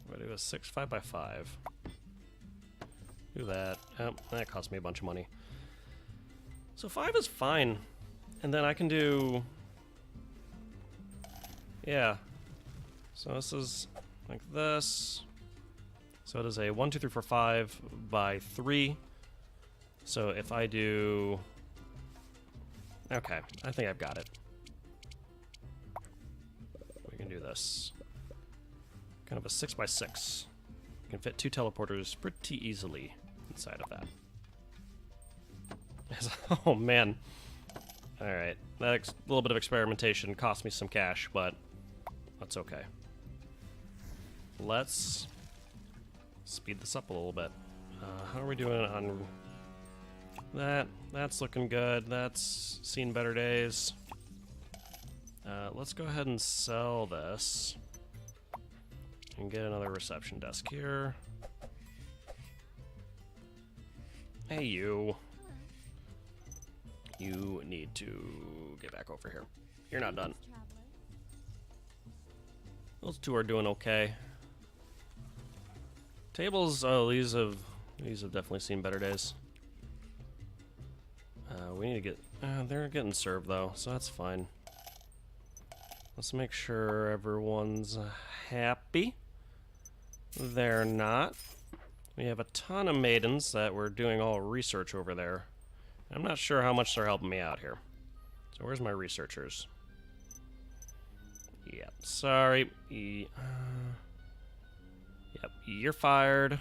We'll do a 6 5x5. Do that. Oh, that cost me a bunch of money. So 5 is fine. And then I can do... yeah. So this is like this. So it is a 1, 2, 3, 4, 5 by 3. So if I do... okay, I think I've got it. We can do this. Kind of a 6 by 6. You can fit 2 teleporters pretty easily inside of that. Oh man. Alright, that little bit of experimentation cost me some cash, but that's okay. Let's speed this up a little bit. How are we doing on that? That's looking good. That's seen better days. Let's go ahead and sell this. And get another reception desk here. Hey, you. You need to get back over here. You're not done. Those two are doing okay. Tables, oh, these have definitely seen better days. We need to get, they're getting served though, so that's fine. Let's make sure everyone's happy. They're not. We have a ton of maidens that were doing all research over there. I'm not sure how much they're helping me out here. So where's my researchers? Yep, sorry. Yep, you're fired.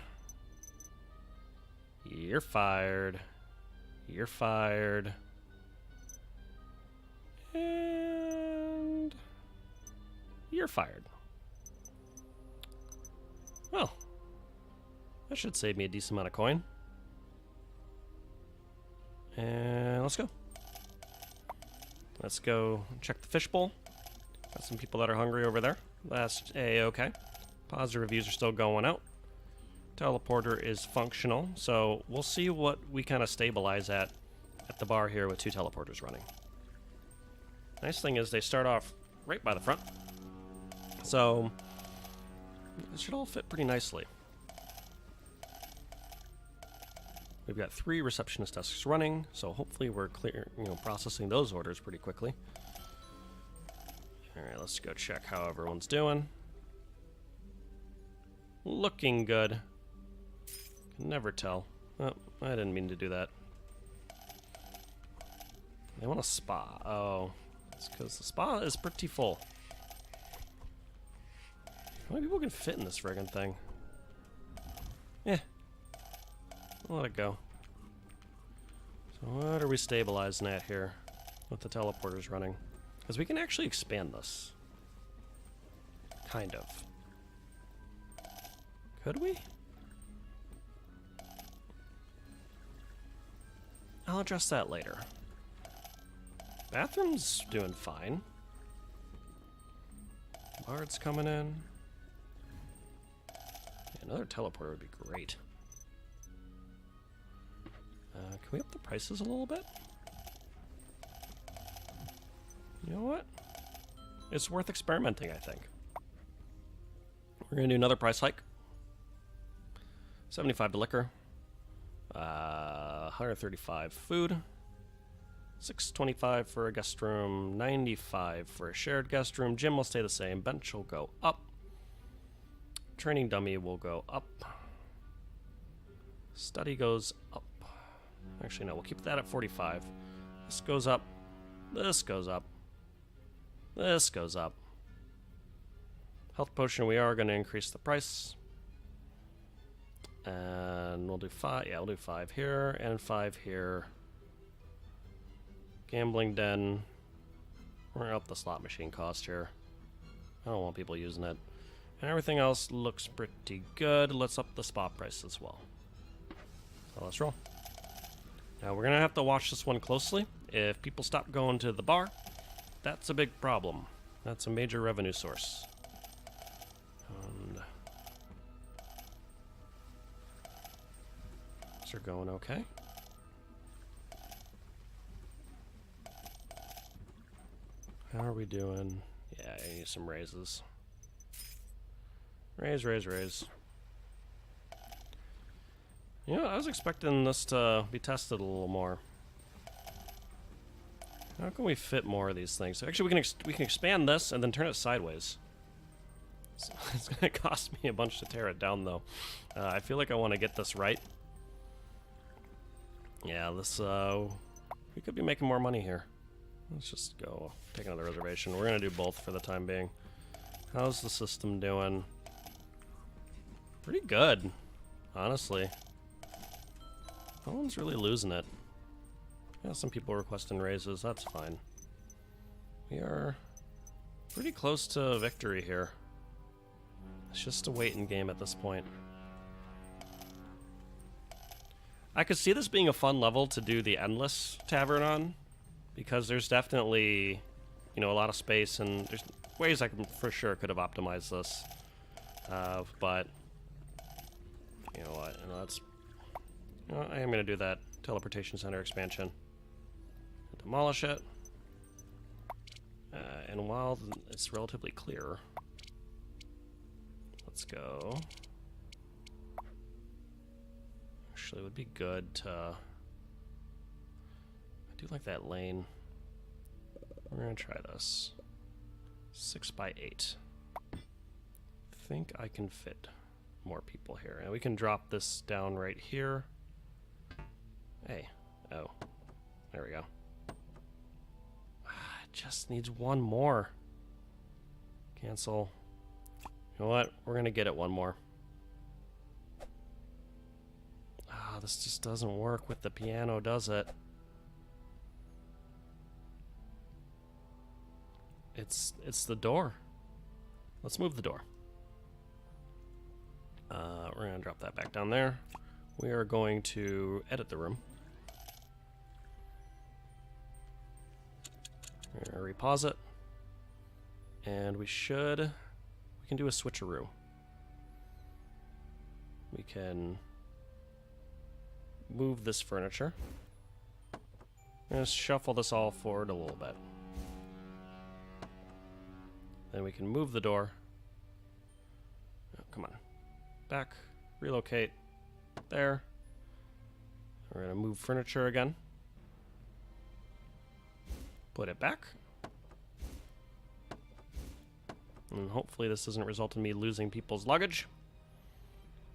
You're fired. You're fired. And you're fired. Well, that should save me a decent amount of coin. And let's go. Let's go check the fishbowl. Got some people that are hungry over there. That's A-okay. Positive reviews are still going out. Teleporter is functional, so we'll see what we kind of stabilize at the bar here with two teleporters running. Nice thing is they start off right by the front, so it should all fit pretty nicely. We've got 3 receptionist desks running, so hopefully we're clear, processing those orders pretty quickly. All right, let's go check how everyone's doing. Looking good. Can never tell. Oh, I didn't mean to do that. They want a spa. Oh, it's because the spa is pretty full. How many people can fit in this friggin' thing? Yeah. I'll let it go. So what are we stabilizing at here with the teleporters running? Because we can actually expand this. Kind of. Could we? I'll address that later. Bathroom's doing fine. Bard's coming in. Yeah, another teleporter would be great. Can we up the prices a little bit? You know what? It's worth experimenting, I think. We're going to do another price hike. 75 to liquor. 135 food. 625 for a guest room. 95 for a shared guest room. Gym will stay the same. Bench will go up. Training dummy will go up. Study goes up. Actually, no, we'll keep that at 45. This goes up. This goes up. This goes up. Health potion, we are going to increase the price. And we'll do 5. Yeah, we'll do 5 here and 5 here. Gambling den. We're going to up the slot machine cost here. I don't want people using it. And everything else looks pretty good. Let's up the spot price as well. So let's roll. Now we're going to have to watch this one closely. If people stop going to the bar, that's a big problem. That's a major revenue source. And these are going okay. How are we doing? Yeah, I need some raises. Raise, raise, raise. You know, I was expecting this to be tested a little more. How can we fit more of these things? Actually, we can expand this and then turn it sideways. So it's going to cost me a bunch to tear it down, though. I feel like I want to get this right. Yeah, this we could be making more money here. Let's just go take another reservation. We're going to do both for the time being. How's the system doing? Pretty good, honestly. No one's really losing it. Yeah, some people requesting raises. That's fine. We are pretty close to victory here. It's just a waiting game at this point. I could see this being a fun level to do the Endless Tavern on, because there's definitely you know, a lot of space, and there's ways I can for sure could have optimized this. But you know what? You know, that's. You know, I am going to do that teleportation center expansion. Demolish it. And while it's relatively clear, let's go. Actually, it would be good to. I do like that lane. We're gonna try this. 6 by 8. I think I can fit more people here, and we can drop this down right here. Hey, oh, there we go. It just needs one more. Cancel. You know what? We're gonna get it one more. Ah, this just doesn't work with the piano, does it? It's the door. Let's move the door. We're gonna drop that back down there. We are going to edit the room. We're gonna repause it. And we can do a switcheroo. We can move this furniture. I'm gonna shuffle this all forward a little bit. Then we can move the door. Oh, come on. Back. Relocate. There. We're going to move furniture again. Put it back. And hopefully this doesn't result in me losing people's luggage.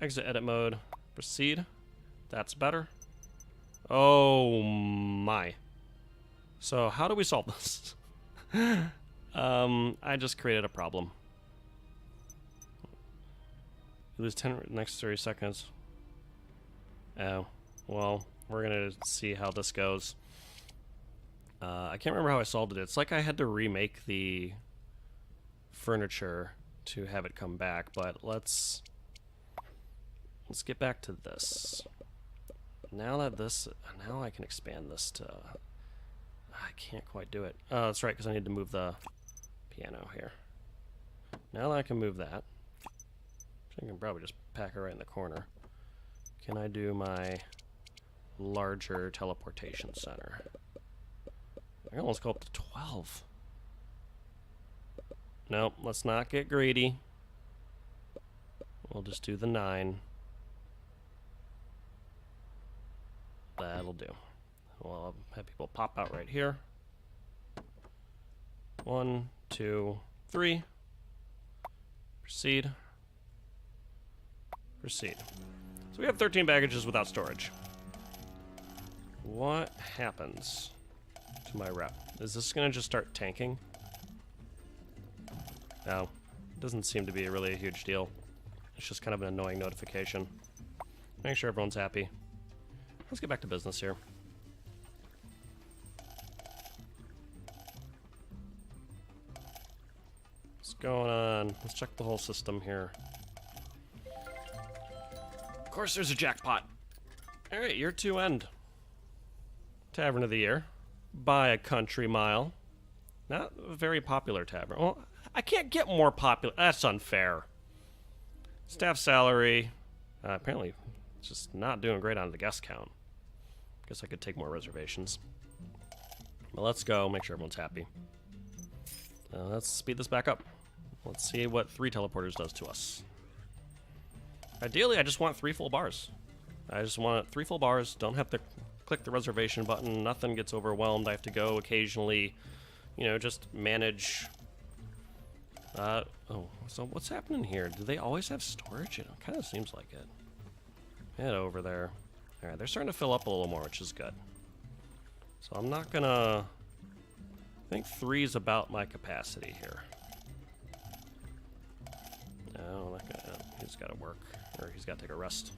Exit edit mode. Proceed. That's better. Oh my. So how do we solve this? I just created a problem. You lose 10 next 30 seconds. Oh, well, we're gonna see how this goes. I can't remember how I solved it. It's like I had to remake the furniture to have it come back, but let's get back to this. Now I can expand this to. I can't quite do it. Oh, that's right, because I need to move the piano here. Now that I can move that, I can probably just pack it right in the corner. Can I do my larger teleportation center? I can almost go up to 12. Nope, let's not get greedy. We'll just do the 9. That'll do. We'll have people pop out right here. 1, 2, 3. Proceed. Proceed. So we have 13 baggages without storage. What happens to my rep? Is this going to just start tanking? No. It doesn't seem to be really a huge deal. It's just kind of an annoying notification. Make sure everyone's happy. Let's get back to business here. What's going on? Let's check the whole system here. Of course there's a jackpot. Alright, year 2 end. Tavern of the year. By a country mile. Not a very popular tavern. Well, I can't get more popular. That's unfair. Staff salary. Apparently, just not doing great on the guest count. Guess I could take more reservations. But let's go, make sure everyone's happy. Let's speed this back up. Let's see what 3 teleporters does to us. Ideally, I just want 3 full bars. I just want 3 full bars. Don't have to click the reservation button. Nothing gets overwhelmed. I have to go occasionally, you know, just manage. Oh, so what's happening here? Do they always have storage? It kind of seems like it. Head over there. All right, they're starting to fill up a little more, which is good. So I'm not gonna. I think 3 is about my capacity here. No, he's got to work, or he's got to take a rest.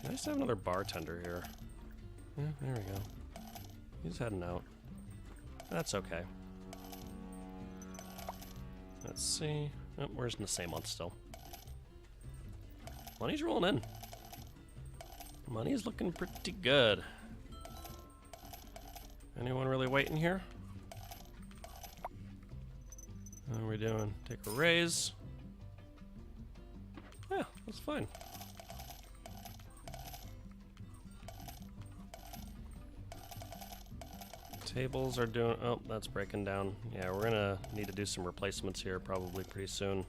Nice to have another bartender here. Yeah, there we go. He's heading out. That's okay. Let's see. Oh, we're in the same month still. Money's rolling in. Money's looking pretty good. Anyone really waiting here? How are we doing? Take a raise. Yeah, that's fine. Tables are doing... Oh, that's breaking down. Yeah, we're gonna need to do some replacements here probably pretty soon.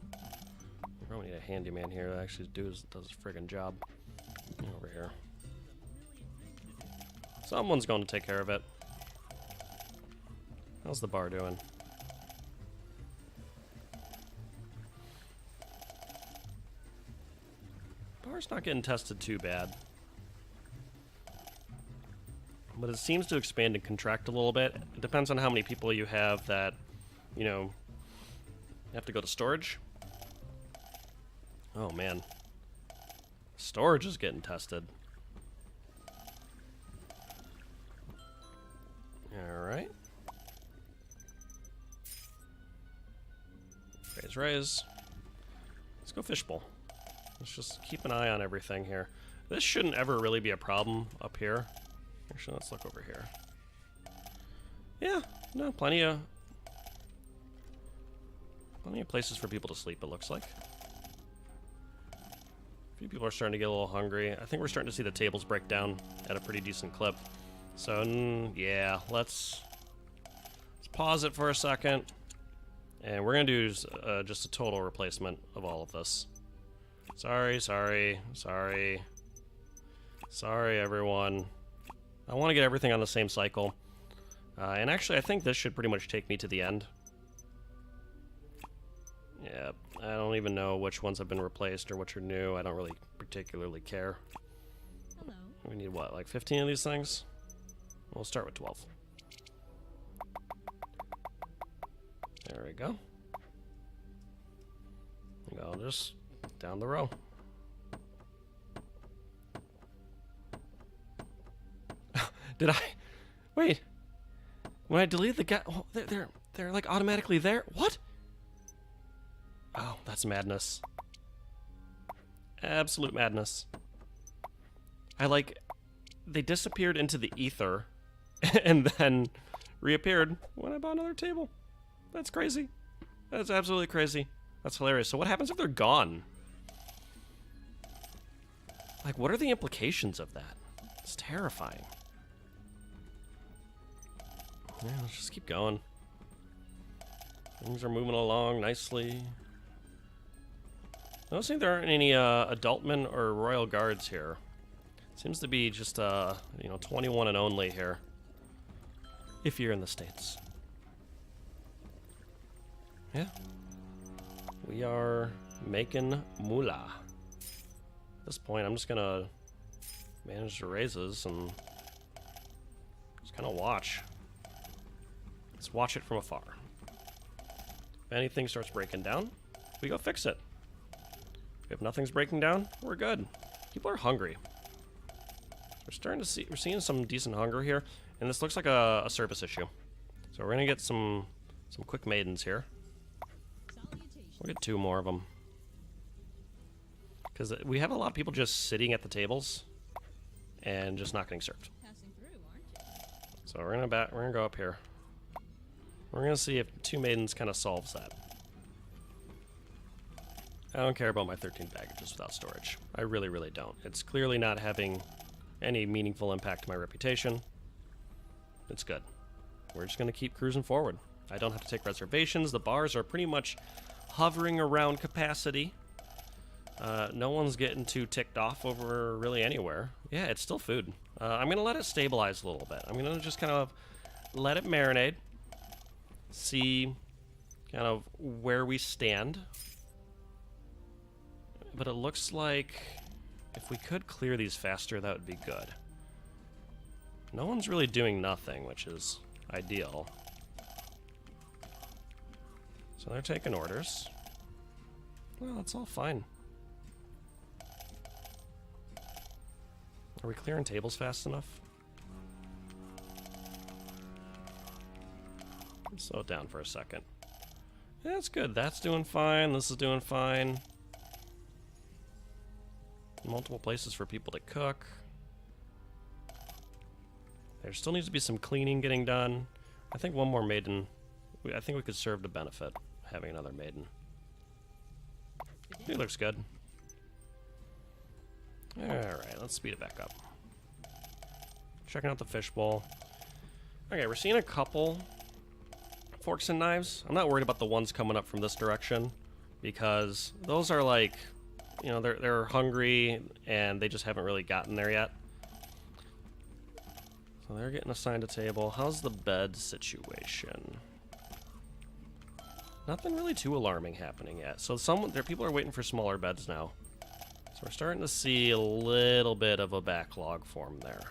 We probably need a handyman here that actually does a friggin' job. Over here. Someone's going to take care of it. How's the bar doing? Bar's not getting tested too bad. But it seems to expand and contract a little bit. It depends on how many people you have that, you know, have to go to storage. Oh man. Storage is getting tested. Alright. Raise. Let's go fishbowl. Let's just keep an eye on everything here. This shouldn't ever really be a problem up here. Actually, let's look over here. Yeah, no, plenty of places for people to sleep, it looks like. A few people are starting to get a little hungry. I think we're starting to see the tables break down at a pretty decent clip. So, yeah, let's pause it for a second. And we're going to do just a total replacement of all of this. Sorry, everyone. I want to get everything on the same cycle. And actually, I think this should pretty much take me to the end. Yeah, I don't even know which ones have been replaced or which are new. I don't really particularly care. Hello. We need, what, like 15 of these things? We'll start with 12. There we go. Go just down the row. Did I? Wait. When I delete the guy, oh, they're like automatically there. What? Oh, that's madness. Absolute madness. They disappeared into the ether, and then reappeared when I bought another table. That's crazy. That's absolutely crazy. That's hilarious. So what happens if they're gone? Like, what are the implications of that? It's terrifying. Yeah, let's just keep going. Things are moving along nicely. I don't think there aren't any adultmen or royal guards here. Seems to be just 21 and only here. If you're in the States. Yeah. We are making moolah. At this point, I'm just gonna manage the raises and just kind of watch. Let's watch it from afar. If anything starts breaking down, we go fix it. If nothing's breaking down, we're good. People are hungry. We're seeing some decent hunger here, and this looks like a service issue. So we're gonna get some quick maidens here. We'll get 2 more of them. Because we have a lot of people just sitting at the tables and just not getting served. Passing through, aren't you? So we're gonna go up here. We're gonna see if 2 maidens kind of solves that. I don't care about my 13 baggages without storage. I really, really don't. It's clearly not having any meaningful impact to my reputation. It's good. We're just gonna keep cruising forward. I don't have to take reservations. The bars are pretty much hovering around capacity. No one's getting too ticked off over really anywhere. Yeah, it's still food. I'm gonna let it stabilize a little bit. I'm gonna just kind of let it marinate. See kind of where we stand. But it looks like if we could clear these faster, that would be good. No one's really doing nothing, which is ideal. So they're taking orders. Well, it's all fine. Are we clearing tables fast enough? Let's slow it down for a second. Yeah, that's good. That's doing fine. This is doing fine. Multiple places for people to cook. There still needs to be some cleaning getting done. I think one more maiden. I think we could serve the benefit. having another maiden. He looks good. Alright, let's speed it back up. Checking out the fishbowl. Okay, we're seeing a couple forks and knives. I'm not worried about the ones coming up from this direction, because those are like, you know, they're hungry and they just haven't really gotten there yet. So they're getting assigned a table. How's the bed situation? Nothing really too alarming happening yet. So people are waiting for smaller beds now. So we're starting to see a little bit of a backlog form there.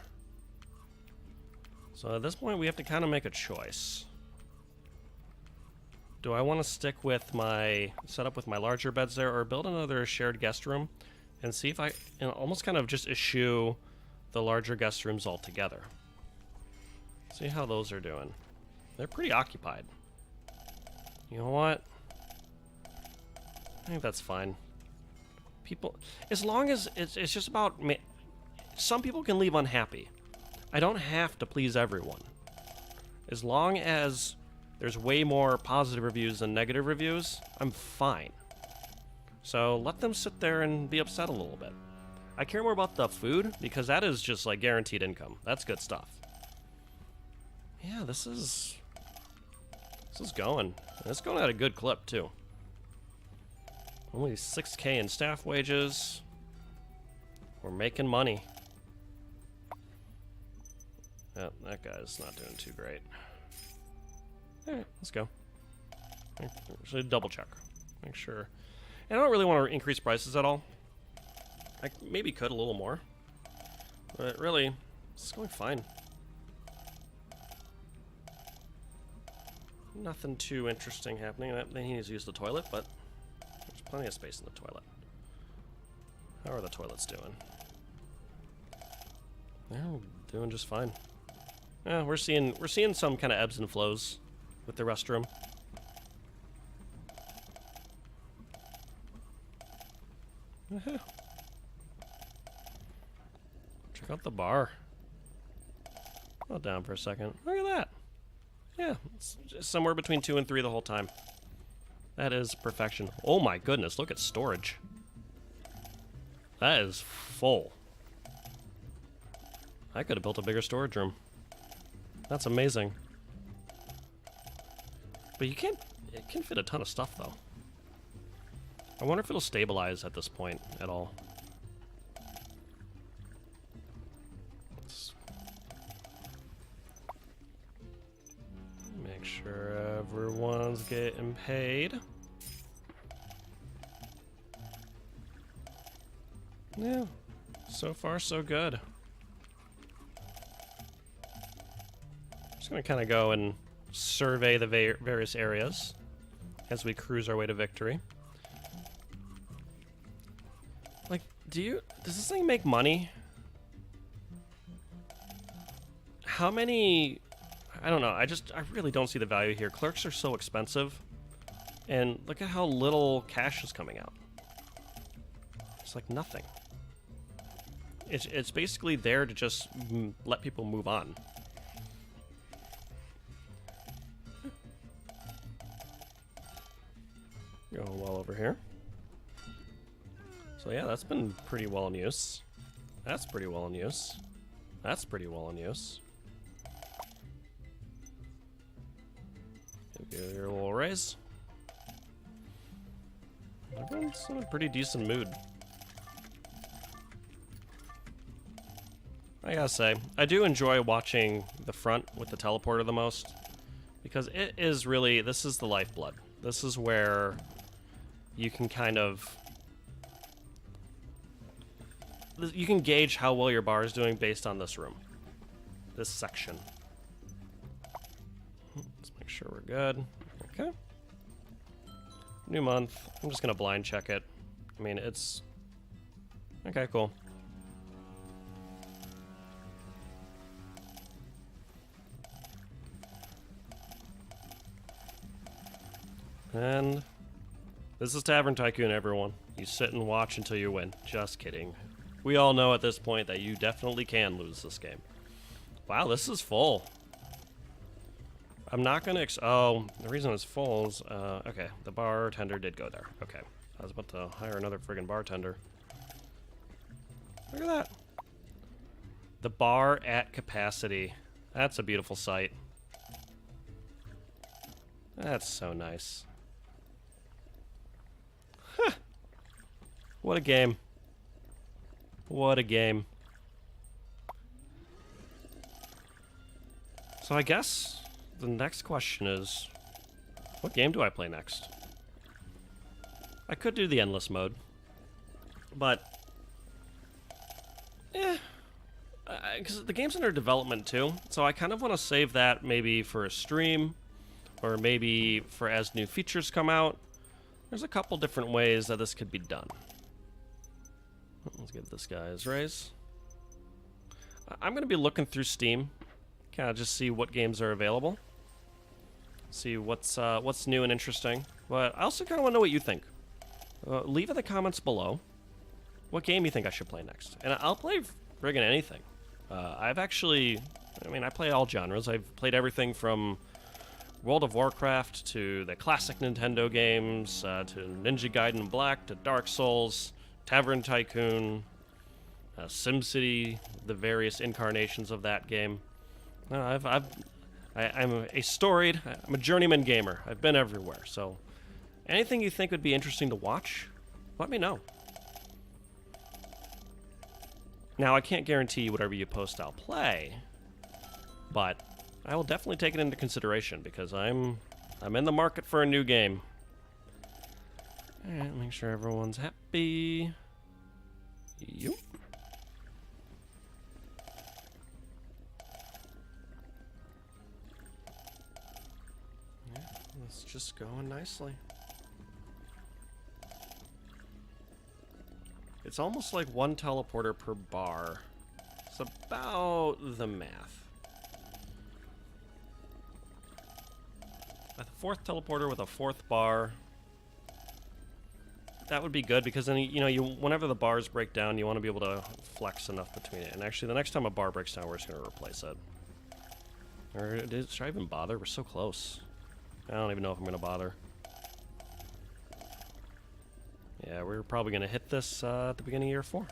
So at this point, we have to kind of make a choice. Do I want to stick with my setup with my larger beds there, or build another shared guest room and see if I almost kind of just eschew the larger guest rooms altogether? See how those are doing. They're pretty occupied. You know what? I think that's fine. People, as long as it's just about some people can leave unhappy. I don't have to please everyone. As long as there's way more positive reviews than negative reviews, I'm fine. So let them sit there and be upset a little bit. I care more about the food, because that is just like guaranteed income. That's good stuff. Yeah, this is going. And it's going at a good clip too. Only 6K in staff wages. We're making money. Oh, that guy's not doing too great. Alright, let's go. Should double check. Make sure. And I don't really want to increase prices at all. I maybe could a little more. But really, it's going fine. Nothing too interesting happening. He needs to use the toilet, but there's plenty of space in the toilet. How are the toilets doing? They're doing just fine. Yeah, we're seeing some kind of ebbs and flows with the restroom. Check out the bar. Hold down for a second. Look at that. Yeah, it's just somewhere between 2 and 3 the whole time. That is perfection. Oh my goodness, look at storage. That is full. I could have built a bigger storage room. That's amazing. But it can fit a ton of stuff though. I wonder if it'll stabilize at this point at all. Make sure everyone's getting paid. Yeah, so far so good. Just gonna kind of go and survey the various areas as we cruise our way to victory. Like, does this thing make money? How many? I don't know. I really don't see the value here. Clerks are so expensive, and look at how little cash is coming out. It's like nothing. It's basically there to just let people move on. Going well over here. So yeah, that's been pretty well in use. That's pretty well in use. That's pretty well in use. Give you your little raise. Everyone's in a pretty decent mood. I gotta say, I do enjoy watching the front with the teleporter the most, because it is really, this is the lifeblood. This is where you can kind of, you can gauge how well your bar is doing based on this room, this section. Let's make sure we're good. Okay. New month. I'm just gonna blind check it. I mean, it's okay. Cool. And this is Tavern Tycoon, everyone. You sit and watch until you win. Just kidding. We all know at this point that you definitely can lose this game. Wow, this is full. I'm not gonna. Oh, the reason it's full is okay. The bartender did go there. Okay, I was about to hire another friggin' bartender. Look at that. The bar at capacity. That's a beautiful sight. That's so nice. Huh. What a game. What a game. So I guess the next question is, what game do I play next? I could do the endless mode, but because the game's under development too, so I kind of want to save that maybe for a stream, or maybe for as new features come out. There's a couple different ways that this could be done. Let's give this guy his raise. I'm going to be looking through Steam, kind of just see what games are available, see what's new and interesting. But I also kind of want to know what you think. Leave in the comments below what game you think I should play next, and I'll play friggin' anything. I've actually, I play all genres. I've played everything from World of Warcraft to the classic Nintendo games, to Ninja Gaiden Black, to Dark Souls, Tavern Tycoon, SimCity, the various incarnations of that game. I'm a journeyman gamer. I've been everywhere, so anything you think would be interesting to watch, let me know. Now, I can't guarantee whatever you post I'll play, but I will definitely take it into consideration because I'm in the market for a new game. Alright, make sure everyone's happy. Yup. Yeah, it's just going nicely. It's almost like one teleporter per bar. It's about the math. A fourth teleporter with a fourth bar. That would be good because then whenever the bars break down, you want to be able to flex enough between it. And actually, the next time a bar breaks down, we're just going to replace it. Or should I even bother? We're so close. I don't even know if I'm going to bother. Yeah, we're probably going to hit this at the beginning of year 4.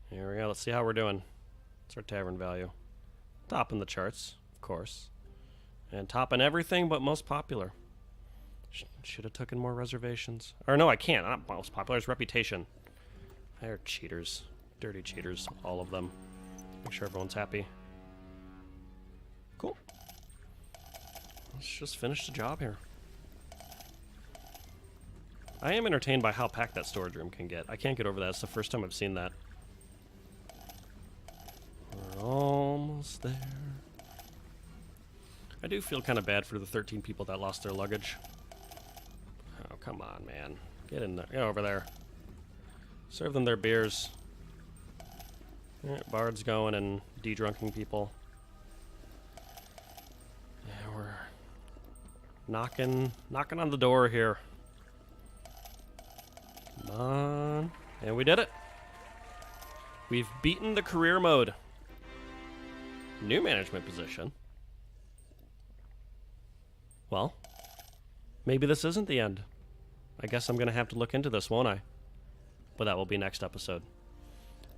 Here we go. Let's see how we're doing. It's our tavern value. Topping the charts, of course. And topping everything but most popular. Should have taken more reservations. Or no, I can't. Not most popular. It's reputation. They're cheaters. Dirty cheaters. All of them. Make sure everyone's happy. Cool. Let's just finish the job here. I am entertained by how packed that storage room can get. I can't get over that. It's the first time I've seen that. We're almost there. I do feel kind of bad for the 13 people that lost their luggage. Oh, come on, man. Get in there. Get over there. Serve them their beers. Bard's going and de-drunking people. Yeah, we're knocking on the door here. Come on. And we did it. We've beaten the career mode. New management position. Well, maybe this isn't the end. I guess I'm going to have to look into this, won't I? But that will be next episode.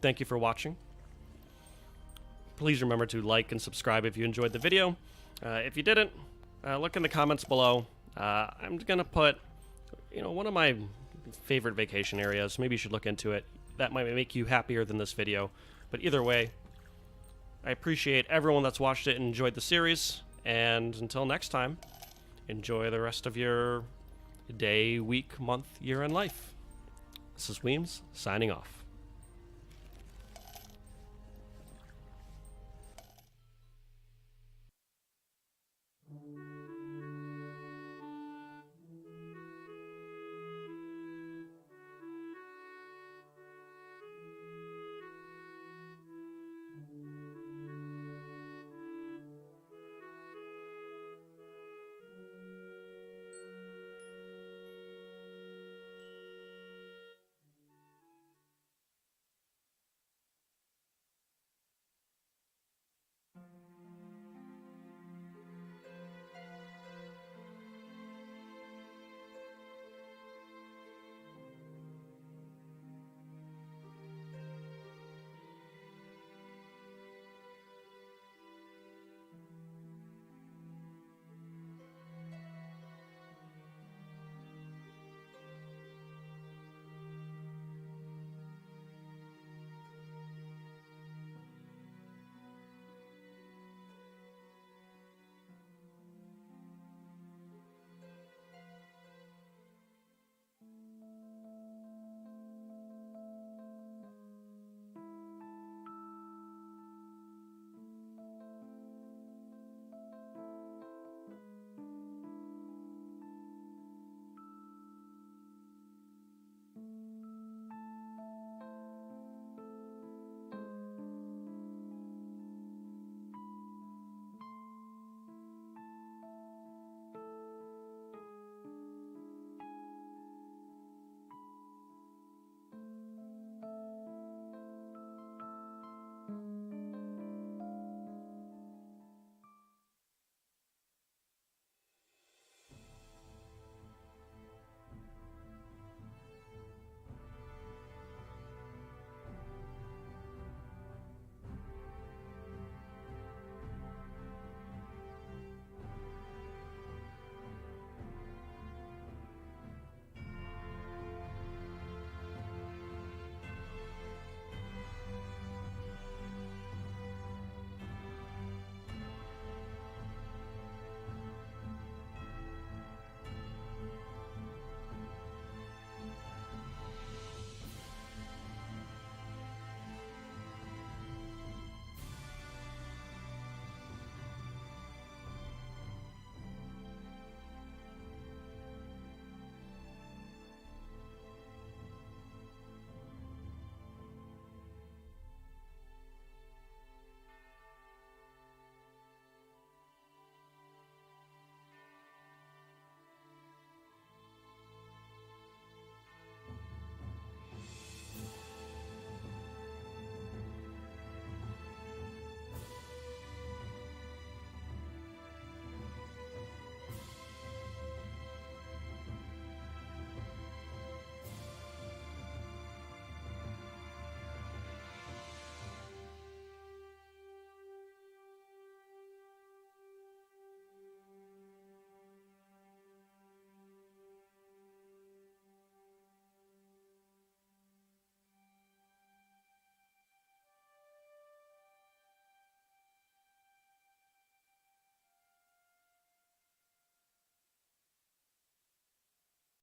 Thank you for watching. Please remember to like and subscribe if you enjoyed the video. If you didn't, look in the comments below. I'm going to put, one of my favorite vacation areas. Maybe you should look into it. That might make you happier than this video. But either way, I appreciate everyone that's watched it and enjoyed the series. And until next time, enjoy the rest of your day, week, month, year, and life. This is Weems, signing off.